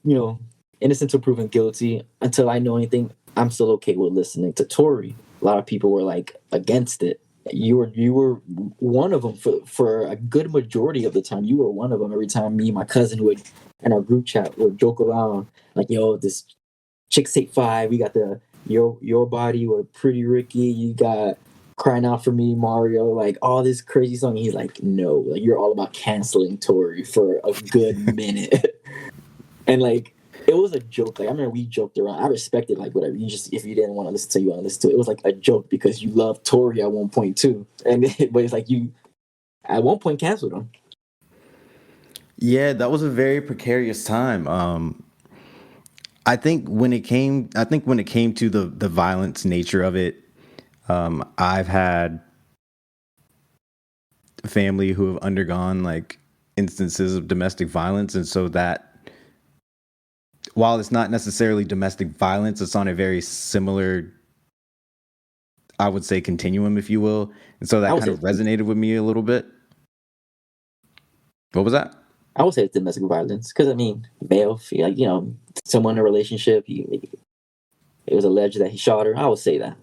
You know, innocent until proven guilty. Until I know anything, I'm still okay with listening to Tory. A lot of people were like against it. You were one of them for a good majority of the time. You were one of them. Every time me and my cousin would in our group chat would joke around like, "Yo, this Chicks Take Five. We got the your body with Pretty Ricky. You got Crying Out for Me, Mario. Like all this crazy song." And he's like, "No, like you're all about canceling Tory for a good minute." And like it was a joke. Like I remember we joked around. I respected like whatever. You just if you didn't want to listen to, you want to listen to it. It was like a joke because you loved Tory at one point too. And but it's like you at one point canceled him. Yeah, that was a very precarious time. I think when it came to the violence nature of it, I've had family who have undergone like instances of domestic violence, and so that while it's not necessarily domestic violence, it's on a very similar, I would say, continuum, if you will, and so I that would kind say of resonated with me a little bit. What was that? I would say it's domestic violence because I mean, male, like someone in a relationship, it was alleged that he shot her. I would say that.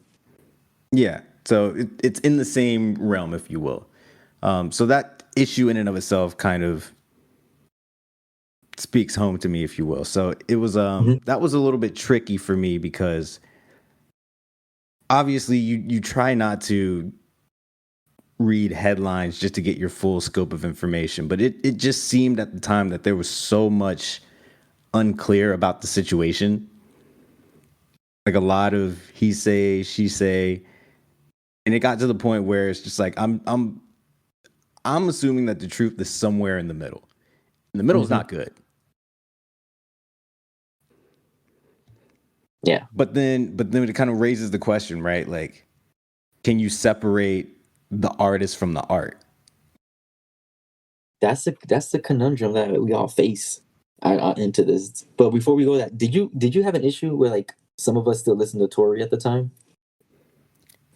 Yeah, so it's in the same realm, if you will. So that issue in and of itself kind of speaks home to me, if you will. So it was Mhm. that was a little bit tricky for me because obviously you try not to read headlines just to get your full scope of information, but it just seemed at the time that there was so much unclear about the situation. Like a lot of he say, she say, and it got to the point where it's just like I'm assuming that the truth is somewhere in the middle. And the middle is Mhm. not good. Yeah, But then it kind of raises the question, right? Like, can you separate the artist from the art? that's the conundrum that we all face into this. But before we go, that did you have an issue where like some of us still listen to Tory at the time,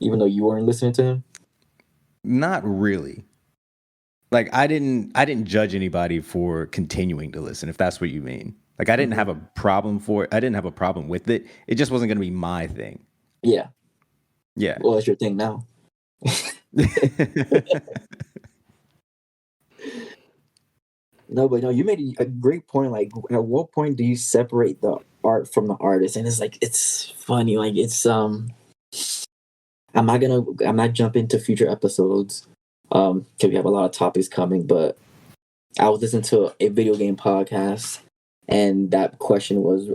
even though you weren't listening to him? Not really. Like I didn't judge anybody for continuing to listen, if that's what you mean. Like I didn't Hmm. have a problem for it. I didn't have a problem with it. It just wasn't going to be my thing. Yeah. Yeah. Well, that's your thing now. No, but no, you made a great point. Like, at what point do you separate the art from the artist? And it's like it's funny. Like, it's I might jump into future episodes, because we have a lot of topics coming. But I was listening to a video game podcast, and that question was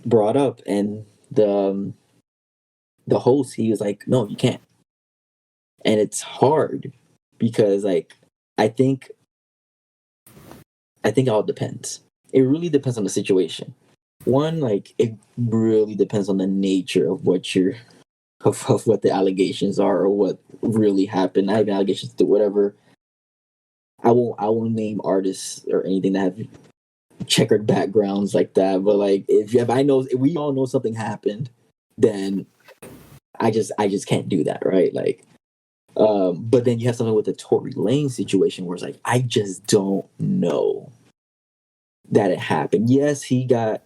brought up, and the host he was like, "No, you can't," and it's hard because like I think I think it all depends. It really depends on the situation. One, like it really depends on the nature of of what the allegations are or what really happened. Not even allegations to whatever. I won't name artists or anything that have checkered backgrounds like that. But like if I know if we all know something happened, then I just can't do that, right? Like but then you have something with the Tory Lane situation where it's like I just don't know that it happened. Yes, he got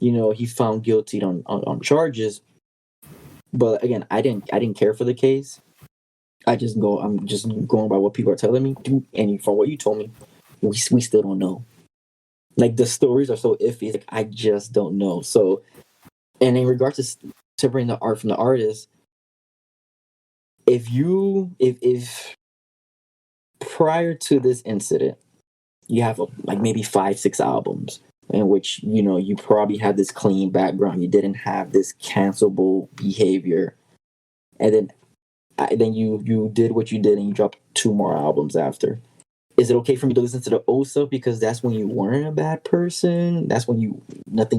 he found guilty on charges, but again, I didn't care for the case. I'm just going by what people are telling me, and from what you told me, we still don't know. Like the stories are so iffy. Like I just don't know. So, and in regards to separating the art from the artist, if prior to this incident, you have like maybe 5, 6 albums in which you probably had this clean background. You didn't have this cancelable behavior, and then you did what you did and you dropped 2 more albums after. Is it okay for me to listen to the old stuff because that's when you weren't a bad person? That's when nothing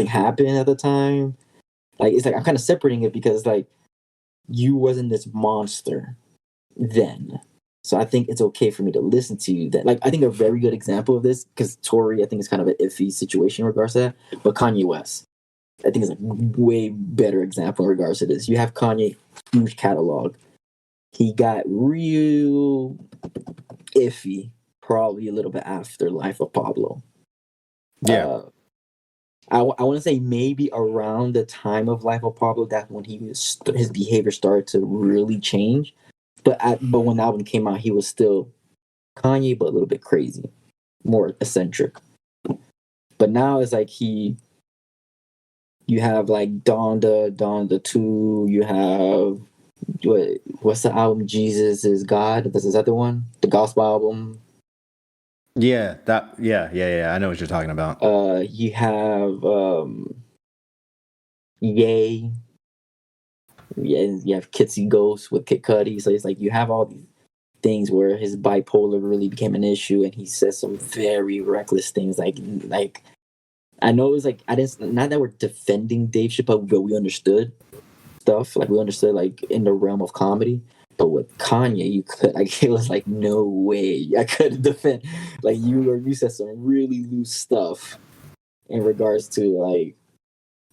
happened at the time. Like it's like I'm kind of separating it because like you wasn't this monster then. So I think it's okay for me to listen to you. That like I think a very good example of this because Tory I think is kind of an iffy situation in regards to that. But Kanye West. I think is a way better example in regards to this. You have Kanye, huge catalog. He got real iffy probably a little bit after Life of Pablo. Yeah. I want to say maybe around the time of Life of Pablo, that's when his behavior started to really change. But when the album came out, he was still Kanye, but a little bit crazy, more eccentric. But now it's like you have like Donda 2, you have what's the album? Jesus is God. That's his other one, the gospel album. Yeah, I know what you're talking about. You have Yay. Yeah, you have Kitsy Ghost with Kid Cudi. So it's like you have all these things where his bipolar really became an issue, and he says some very reckless things. Like I know it was like I didn't not that we're defending Dave Chappelle, but we understood stuff. Like we understood like in the realm of comedy. But with Kanye, you could like it was like no way I could defend. Like you said some really loose stuff in regards to like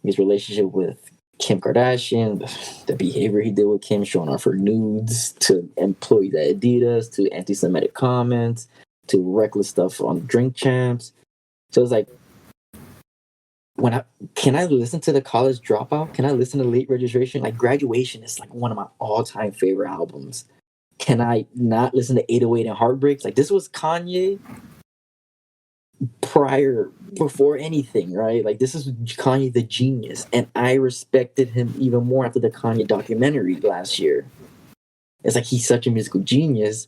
his relationship with Kim Kardashian, the behavior he did with Kim, showing off her nudes, to employees at Adidas, to anti-Semitic comments, to reckless stuff on Drink Champs. So it's like, can I listen to the College Dropout? Can I listen to Late Registration? Like Graduation is like one of my all-time favorite albums. Can I not listen to 808 and Heartbreaks? Like this was Kanye before anything, right? Like this is Kanye the genius, and I respected him even more after the Kanye documentary last year. It's like he's such a musical genius,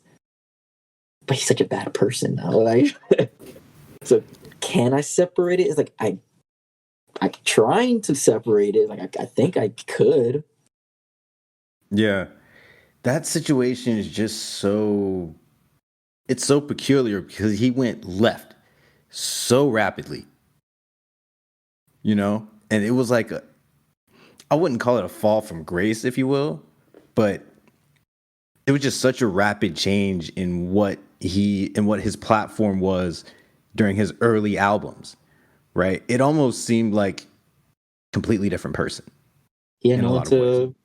but he's such a bad person now. Like, so can I separate it? It's like I'm trying to separate it. Like I think I could. Yeah, that situation is just it's so peculiar because he went left so rapidly, and it was like I wouldn't call it a fall from grace, if you will, but it was just such a rapid change in what his platform was during his early albums, right? It almost seemed like completely different person He had in a lot of ways.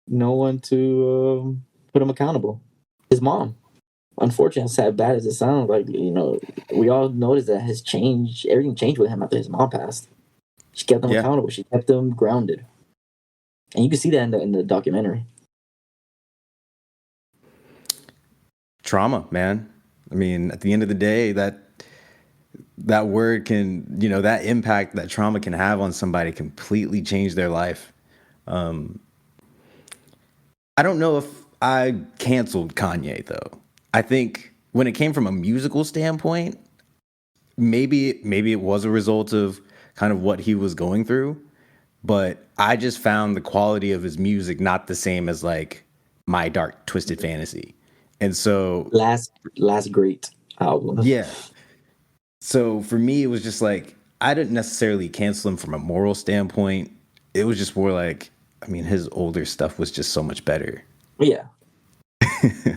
no one to put him accountable. His mom. Unfortunately, sad bad as it sounds, like we all noticed that everything changed with him after his mom passed. She kept him Yeah. accountable. She kept him grounded, and you can see that in the documentary. Trauma, man. I mean, at the end of the day, that word can, that impact that trauma can have on somebody completely change their life. I don't know if I canceled Kanye though. I think when it came from a musical standpoint, maybe it was a result of kind of what he was going through, but I just found the quality of his music not the same as like My Dark Twisted Fantasy. And so Last great album. yeah. So for me it was just like I didn't necessarily cancel him from a moral standpoint. It was just more like I mean his older stuff was just so much better. Yeah,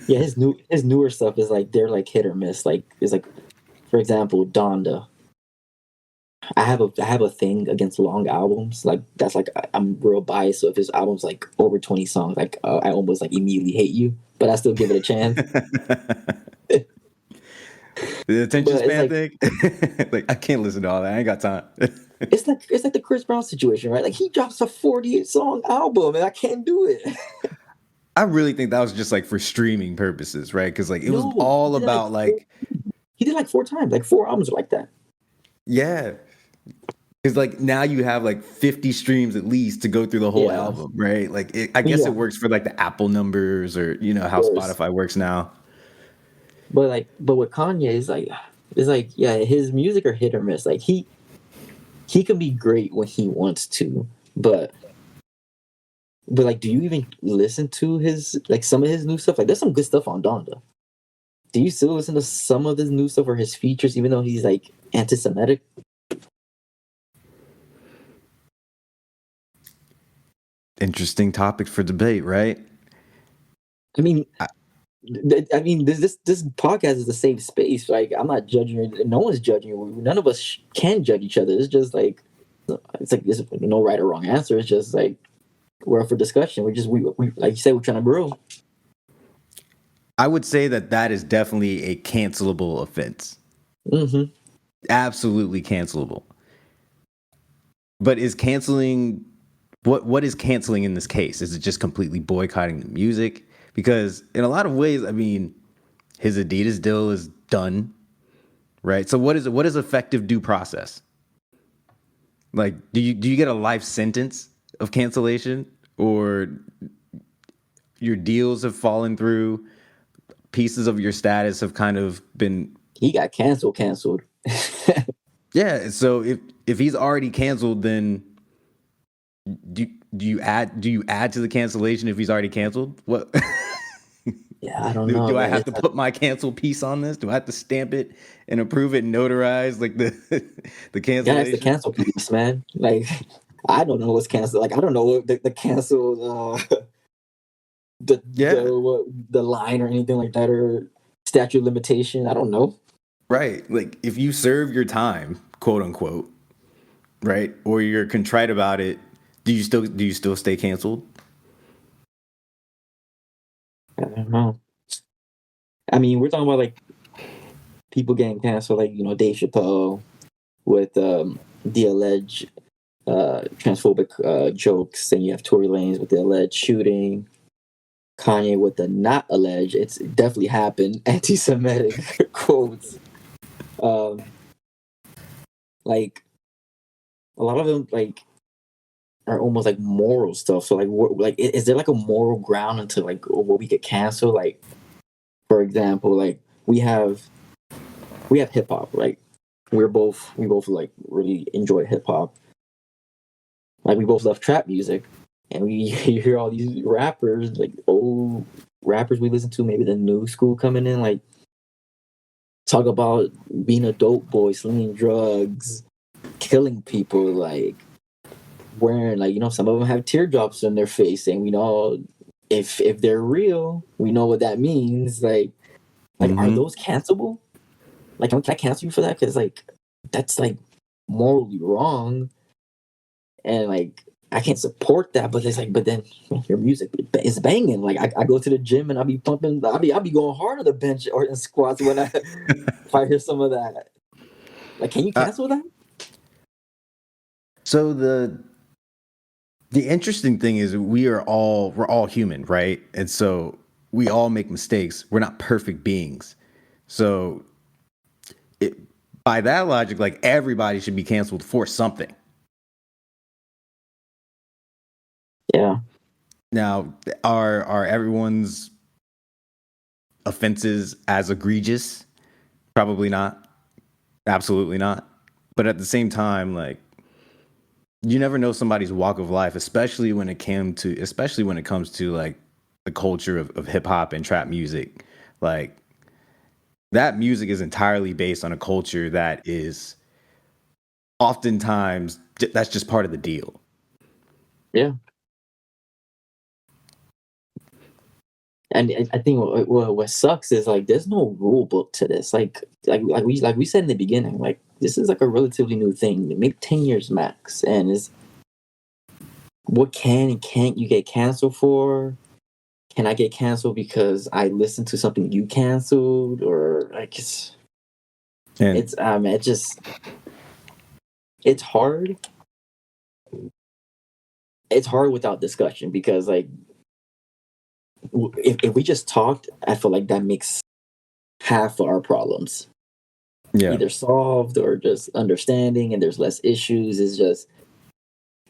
yeah. His newer stuff is like they're like hit or miss. Like it's like, for example, Donda. I have a thing against long albums. Like that's like I'm real biased. So if his album's like over 20 songs, like I almost like immediately hate you, but I still give it a chance. The attention But it's span like thing. Like I can't listen to all that. I ain't got time. it's like the Chris Brown situation, right? Like he drops a 48 song album, and I can't do it. I really think that was just like for streaming purposes, right? Because like it was No, all about like he did like 4 times, like 4 albums are like that. yeah. Because like now you have like 50 streams at least to go through the whole Yeah, album, right? Like I guess yeah, it works for like the Apple numbers or of how course. Spotify works now. But with Kanye, it's like yeah, his music are hit or miss. Like he can be great when he wants to, but like, do you even listen to his like some of his new stuff? Like, there's some good stuff on Donda. Do you still listen to some of his new stuff or his features, even though he's like anti-Semitic? Interesting topic for debate, right? I mean, I, this podcast is a safe space. Like, I'm not judging you. No one's judging you. None of us can judge each other. It's just like it's like there's no right or wrong answer. It's just like we're up for discussion. We like you said, we're trying to grow. I would say that that is definitely a cancelable offense. Mm-hmm. Absolutely cancelable. But is canceling what is canceling in this case? Is it just completely boycotting the music? Because in a lot of ways, I mean, his Adidas deal is done, right? So what is effective due process? Like, do you get a life sentence of cancellation, or your deals have fallen through, pieces of your status have kind of been He got canceled. yeah. So if he's already canceled, then do do you add to the cancellation if he's already canceled? What Yeah, I don't know, do I man. have to put my cancel piece on this? Do I have to stamp it and approve it, and notarize like the the Yeah, that's the cancellation? cancel police, man. Like, I don't know what's canceled. Like, I don't know what the canceled Yeah, the line or anything like that, or statute of limitation. I don't know. right. Like if you serve your time, quote unquote, right, or you're contrite about it, do you still stay canceled? I don't know. I mean, we're talking about like people getting canceled, like Dave Chappelle with the alleged transphobic jokes, and you have Tory Lanez with the alleged shooting, Kanye with the not alleged, it definitely happened, anti-Semitic quotes. Um, like a lot of them, like are almost like moral stuff. So like, is there like a moral ground into like what we could cancel? Like, for example, like we have hip hop, right? We both like really enjoy hip hop. Like we both love trap music, and we you hear all these rappers, like old rappers we listen to, maybe the new school coming in, like talk about being a dope boy, slinging drugs, killing people, like wearing like some of them have teardrops on their face, and we know if they're real, we know what that means. Like are Mm-hmm. those cancelable? Like can I cancel you for that? Because like that's like morally wrong, and like I can't support that. But it's like, but then your music is banging. Like I go to the gym and I'll be pumping. I'll be going hard on the bench or in squats when I if I hear some of that. Like, can you Uh, cancel that? so the interesting thing is we're all human, right? And so we all make mistakes. We're not perfect beings. So it, by that logic, like everybody should be canceled for something. Yeah, Now, are everyone's offenses as egregious? Probably not. Absolutely not. But at the same time, like you never know somebody's walk of life, especially when it comes to like the culture of hip hop and trap music. Like that music is entirely based on a culture that is oftentimes that's just part of the deal. yeah. And I think what sucks is like there's no rule book to this. Like we said in the beginning, like this is like a relatively new thing. Maybe 10 years max, and is what can and can't you get canceled for? Can I get canceled because I listened to something you canceled, or like And it just it's hard. It's hard without discussion because like if we just talked, I feel like that makes half of our problems yeah, either solved or just understanding, and there's less issues. Is just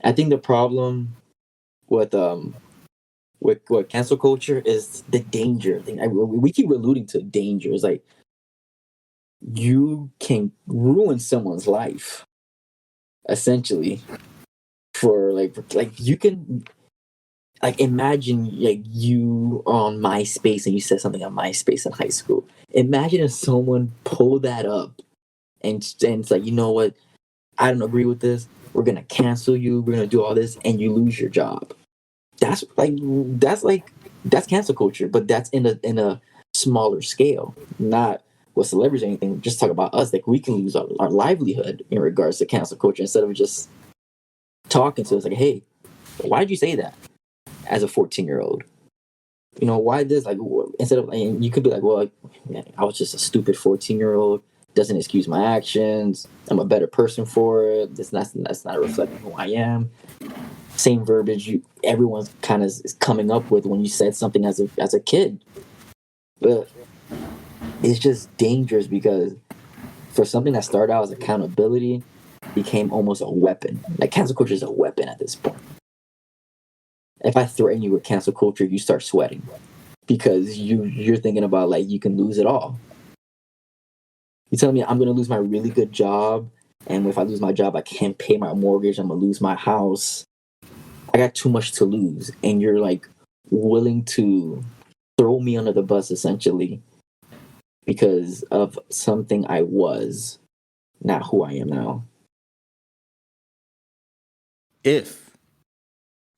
I think the problem with with cancel culture is the danger thing. We keep alluding to danger. It's like you can ruin someone's life essentially for like you can like imagine like you on MySpace and you said something on MySpace in high school. Imagine if someone pulled that up and it's like, you know what, I don't agree with this. We're gonna cancel you. We're gonna do all this, and you lose your job. That's that's cancel culture, but that's in a smaller scale, not with celebrities or anything. Just talk about us. Like we can lose our livelihood in regards to cancel culture instead of just talking to us like, hey, why did you say that as a 14-year-old? You know, why this? Like, instead of, and you could be like, well, man, I was just a stupid 14-year-old. Doesn't excuse my actions. I'm a better person for it. That's not a reflection of who I am. Same verbiage everyone's kind of is coming up with when you said something as a kid. But it's just dangerous because for something that started out as accountability became almost a weapon. Like cancel culture is a weapon at this point. If I threaten you with cancel culture, you start sweating because you're thinking about like you can lose it all. You telling me I'm gonna lose my really good job, and if I lose my job, I can't pay my mortgage. I'm gonna lose my house. I got too much to lose, and you're like willing to throw me under the bus essentially because of something I was, not who I am now. If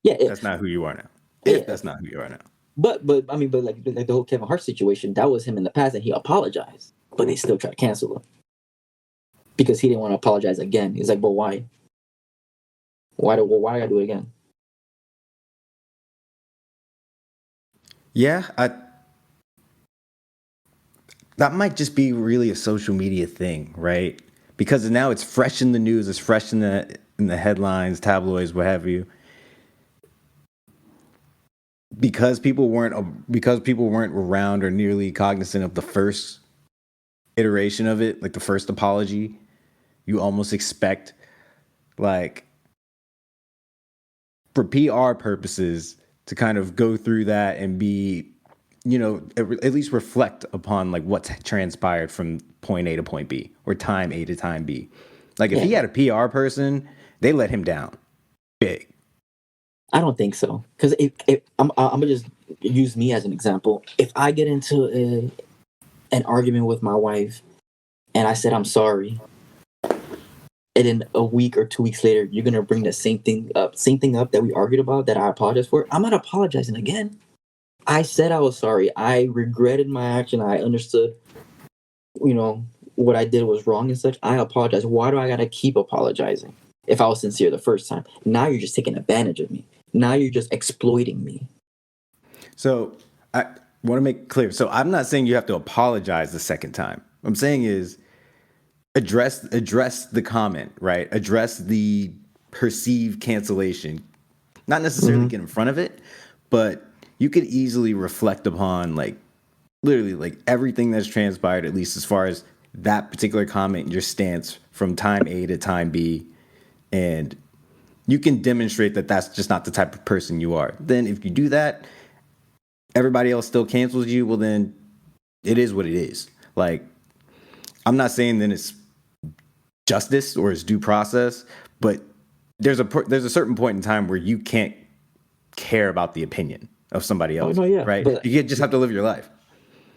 Yeah, that's not who you are now. If that's not who you are now. But I mean, but like the whole Kevin Hart situation, that was him in the past, and he apologized, but they still try to cancel him because he didn't want to apologize again. He's like, but why? Why do I do it again? Yeah, that might just be really a social media thing, right? Because now it's fresh in the news, it's fresh in the headlines, tabloids, what have you. Because people weren't around or nearly cognizant of the first iteration of it, like the first apology, you almost expect like for PR purposes to kind of go through that and be, at least reflect upon like what's transpired from point A to point B or time A to time B. Like if he had a PR person, they let him down big. I don't think so because if I'm gonna just use me as an example. If I get into an argument with my wife and I said I'm sorry, and then a week or 2 weeks later you're gonna bring the same thing up that we argued about that I apologize for, I'm not apologizing again. I said I was sorry. I regretted my action. I understood, what I did was wrong and such. I apologize. Why do I gotta keep apologizing? If I was sincere the first time, now you're just taking advantage of me. Now you're just exploiting me. So I want to make clear. So I'm not saying you have to apologize the second time. What I'm saying is address the comment, right? Address the perceived cancellation. Not necessarily get in front of it, but you could easily reflect upon like literally like everything that's transpired, at least as far as that particular comment, your stance from time A to time B, and you can demonstrate that that's just not the type of person you are. Then if you do that, everybody else still cancels you, well then it is what it is. Like I'm not saying that it's justice or it's due process, but there's a certain point in time where you can't care about the opinion of somebody else, no, yeah, right? but You just have to live your life.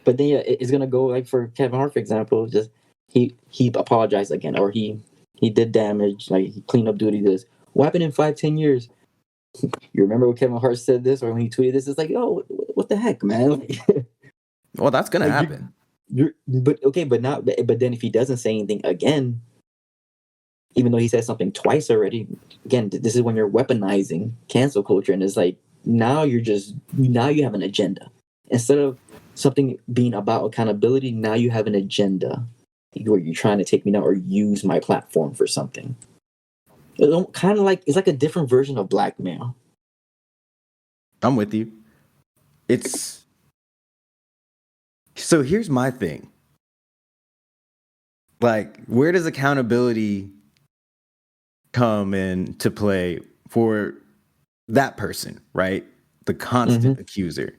but then it's gonna go like for Kevin Hart, for example. Just he apologized again, or he did damage, like he cleaned up duty. This what happened in 5-10 years? You remember when Kevin Hart said this, or when he tweeted this? It's like, oh, what the heck, man? Well, that's gonna Like happen. but okay, but not, but then if he doesn't say anything again, even though he said something twice already, again, this is when you're weaponizing cancel culture, and it's like now you have an agenda instead of something being about accountability. Now you have an agenda where you're trying to take me down or use my platform for something. Kind of like it's like a different version of blackmail. I'm with you. It's so here's my thing. Like, where does accountability come into play for that person, right? The constant accuser,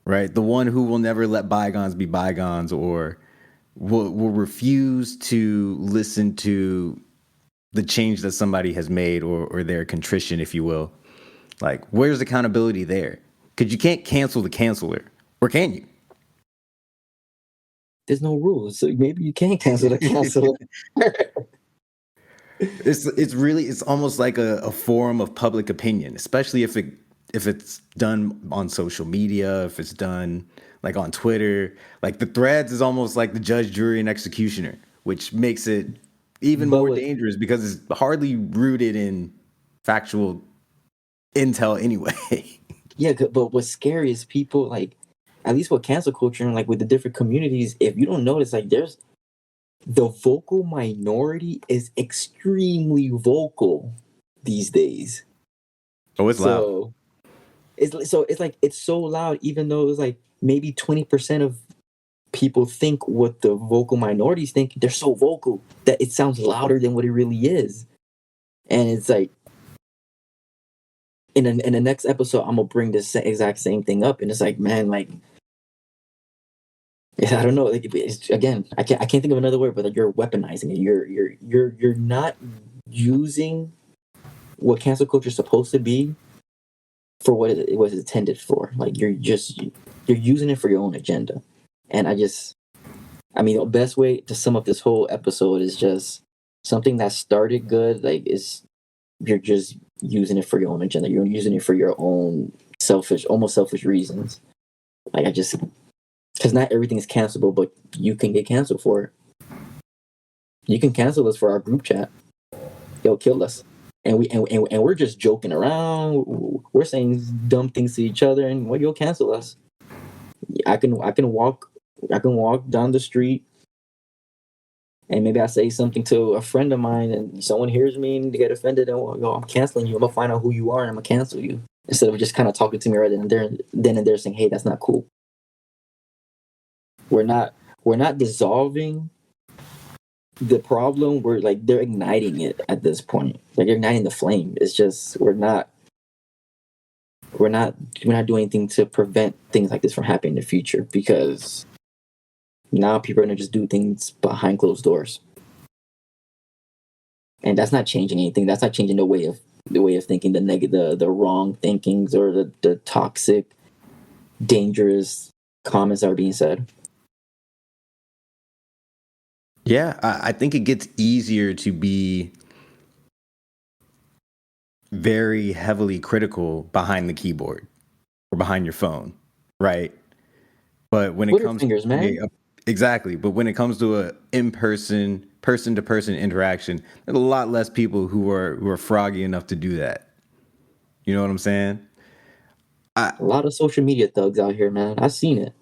right? The one who will never let bygones be bygones or will refuse to listen to the change that somebody has made or their contrition, if you will. Like, where's accountability there? Because you can't cancel the canceler, or can you? There's no rules, so maybe you can cancel the canceler. It's almost like a forum of public opinion, especially if it's done on social media, if it's done like on Twitter. Like the threads is almost like the judge, jury, and executioner, which makes it even But more what? dangerous because it's hardly rooted in factual intel anyway. Yeah, but what's scary is people like, at least with cancel culture and like with the different communities. If you don't notice, like there's the vocal minority is extremely vocal these days. Oh, it's loud. So it's like it's so loud, even though it's like maybe 20% of people think what the vocal minorities think. They're so vocal that it sounds louder than what it really is. And it's like in the next episode, I'm gonna bring this exact same thing up, and it's like, man, like I don't know. Like, again, I can't think of another word, but like you're weaponizing it. You're not using what cancel culture is supposed to be for what it was intended for. Like you're using it for your own agenda. And I mean, the best way to sum up this whole episode is just something that started good. Like is you're just using it for your own agenda. You're using it for your own almost selfish reasons. Like because not everything is cancelable, but you can get canceled for it. You can cancel us for our group chat. They'll kill us. And we're just joking around. We're saying dumb things to each other, and well, you'll cancel us. I can walk down the street, and maybe I say something to a friend of mine, and someone hears me and they get offended, and well, yo, I'm canceling you. I'm gonna find out who you are, and I'm gonna cancel you. Instead of just kind of talking to me right then and there, saying, "Hey, that's not cool." We're not dissolving the problem. We're like they're igniting it at this point. Like they're igniting the flame. It's just we're not doing anything to prevent things like this from happening in the future, because now people are gonna just do things behind closed doors, and that's not changing anything. That's not changing the way of thinking, the negative, the wrong thinkings, or the toxic, dangerous comments that are being said. Yeah, I think it gets easier to be very heavily critical behind the keyboard or behind your phone, right? But when it Twitter comes fingers, man. exactly, but when it comes to a in-person, person-to-person interaction, there's a lot less people who are froggy enough to do that. You know what I'm saying? I, A lot of social media thugs out here, man. I've seen it.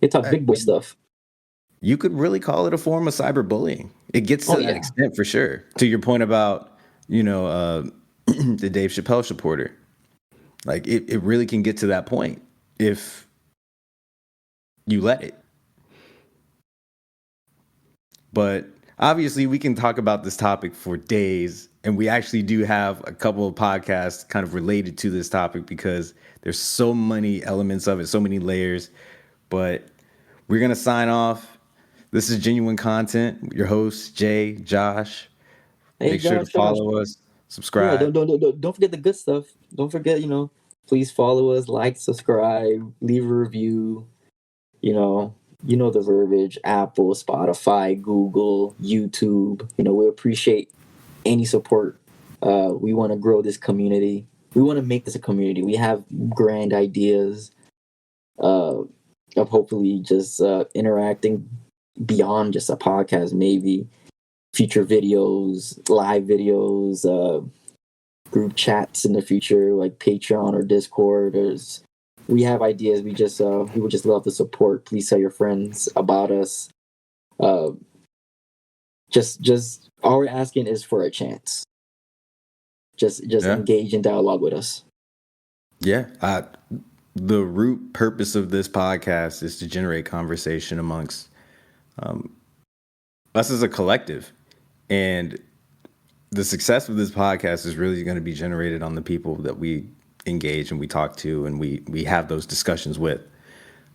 They talk I big boy stuff. you could really call it a form of cyberbullying. It gets to Oh that yeah, extent for sure. To your point about, the Dave Chappelle supporter. Like it really can get to that point if you let it. But obviously, we can talk about this topic for days. And we actually do have a couple of podcasts kind of related to this topic because there's so many elements of it, so many layers. But we're going to sign off. This is Genuine Content. Your hosts, Jay, Josh. hey Make sure to Josh. follow us, Yeah, subscribe. don't forget the good stuff. Don't forget, please follow us, like, subscribe, leave a review. You know the verbiage: Apple, Spotify, Google, YouTube. We appreciate any support. We want to grow this community. We want to make this a community. We have grand ideas uh, of hopefully just interacting beyond just a podcast, maybe future videos, live videos, group chats in the future, like Patreon or Discord. We have ideas. We would just love the support. Please tell your friends about us. Uh, just all we're asking is for a chance. Just Yeah. engage in dialogue with us. Yeah. The root purpose of this podcast is to generate conversation amongst us as a collective. And the success of this podcast is really going to be generated on the people that we engage and we talk to and we have those discussions with.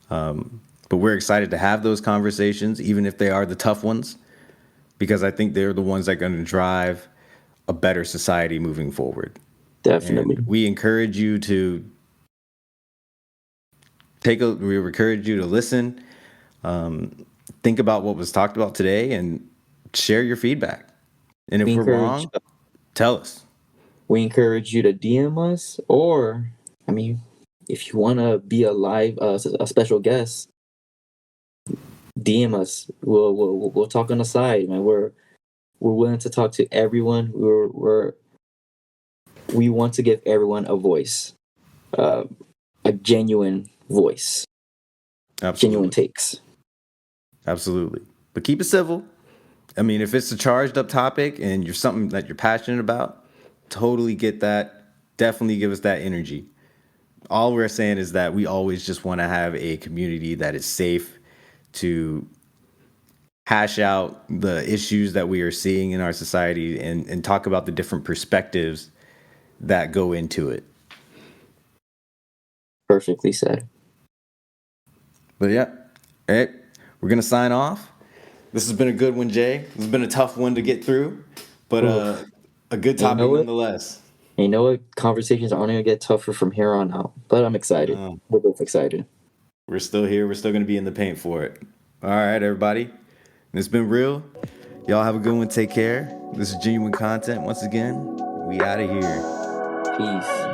But we're excited to have those conversations, even if they are the tough ones, because I think they're the ones that are going to drive a better society moving forward. Definitely. And we encourage you to we encourage you to listen, think about what was talked about today, and share your feedback. And We if we're encourage wrong, tell us. we encourage you to DM us, or I mean, if you want to be a special guest, DM us. We'll talk on the side, man. We're willing to talk to everyone. We want to give everyone a voice, uh, a genuine voice, genuine Absolutely. takes. Absolutely. But keep it civil. I mean, if it's a charged up topic and you're something that you're passionate about, totally get that. Definitely give us that energy. All we're saying is that we always just want to have a community that is safe to hash out the issues that we are seeing in our society and talk about the different perspectives that go into it. Perfectly said. But yeah, all right, we're gonna sign off. This has been a good one, Jay. This has been a tough one to get through, but Oof. a good And you know topic what? nonetheless. And you know what? Conversations are only gonna get tougher from here on out. But I'm excited. Um, We're both excited. we're still here. We're still gonna be in the paint for it. All right, everybody. It's been real. Y'all have a good one. Take care. This is genuine content. Once again, we out of here. Peace.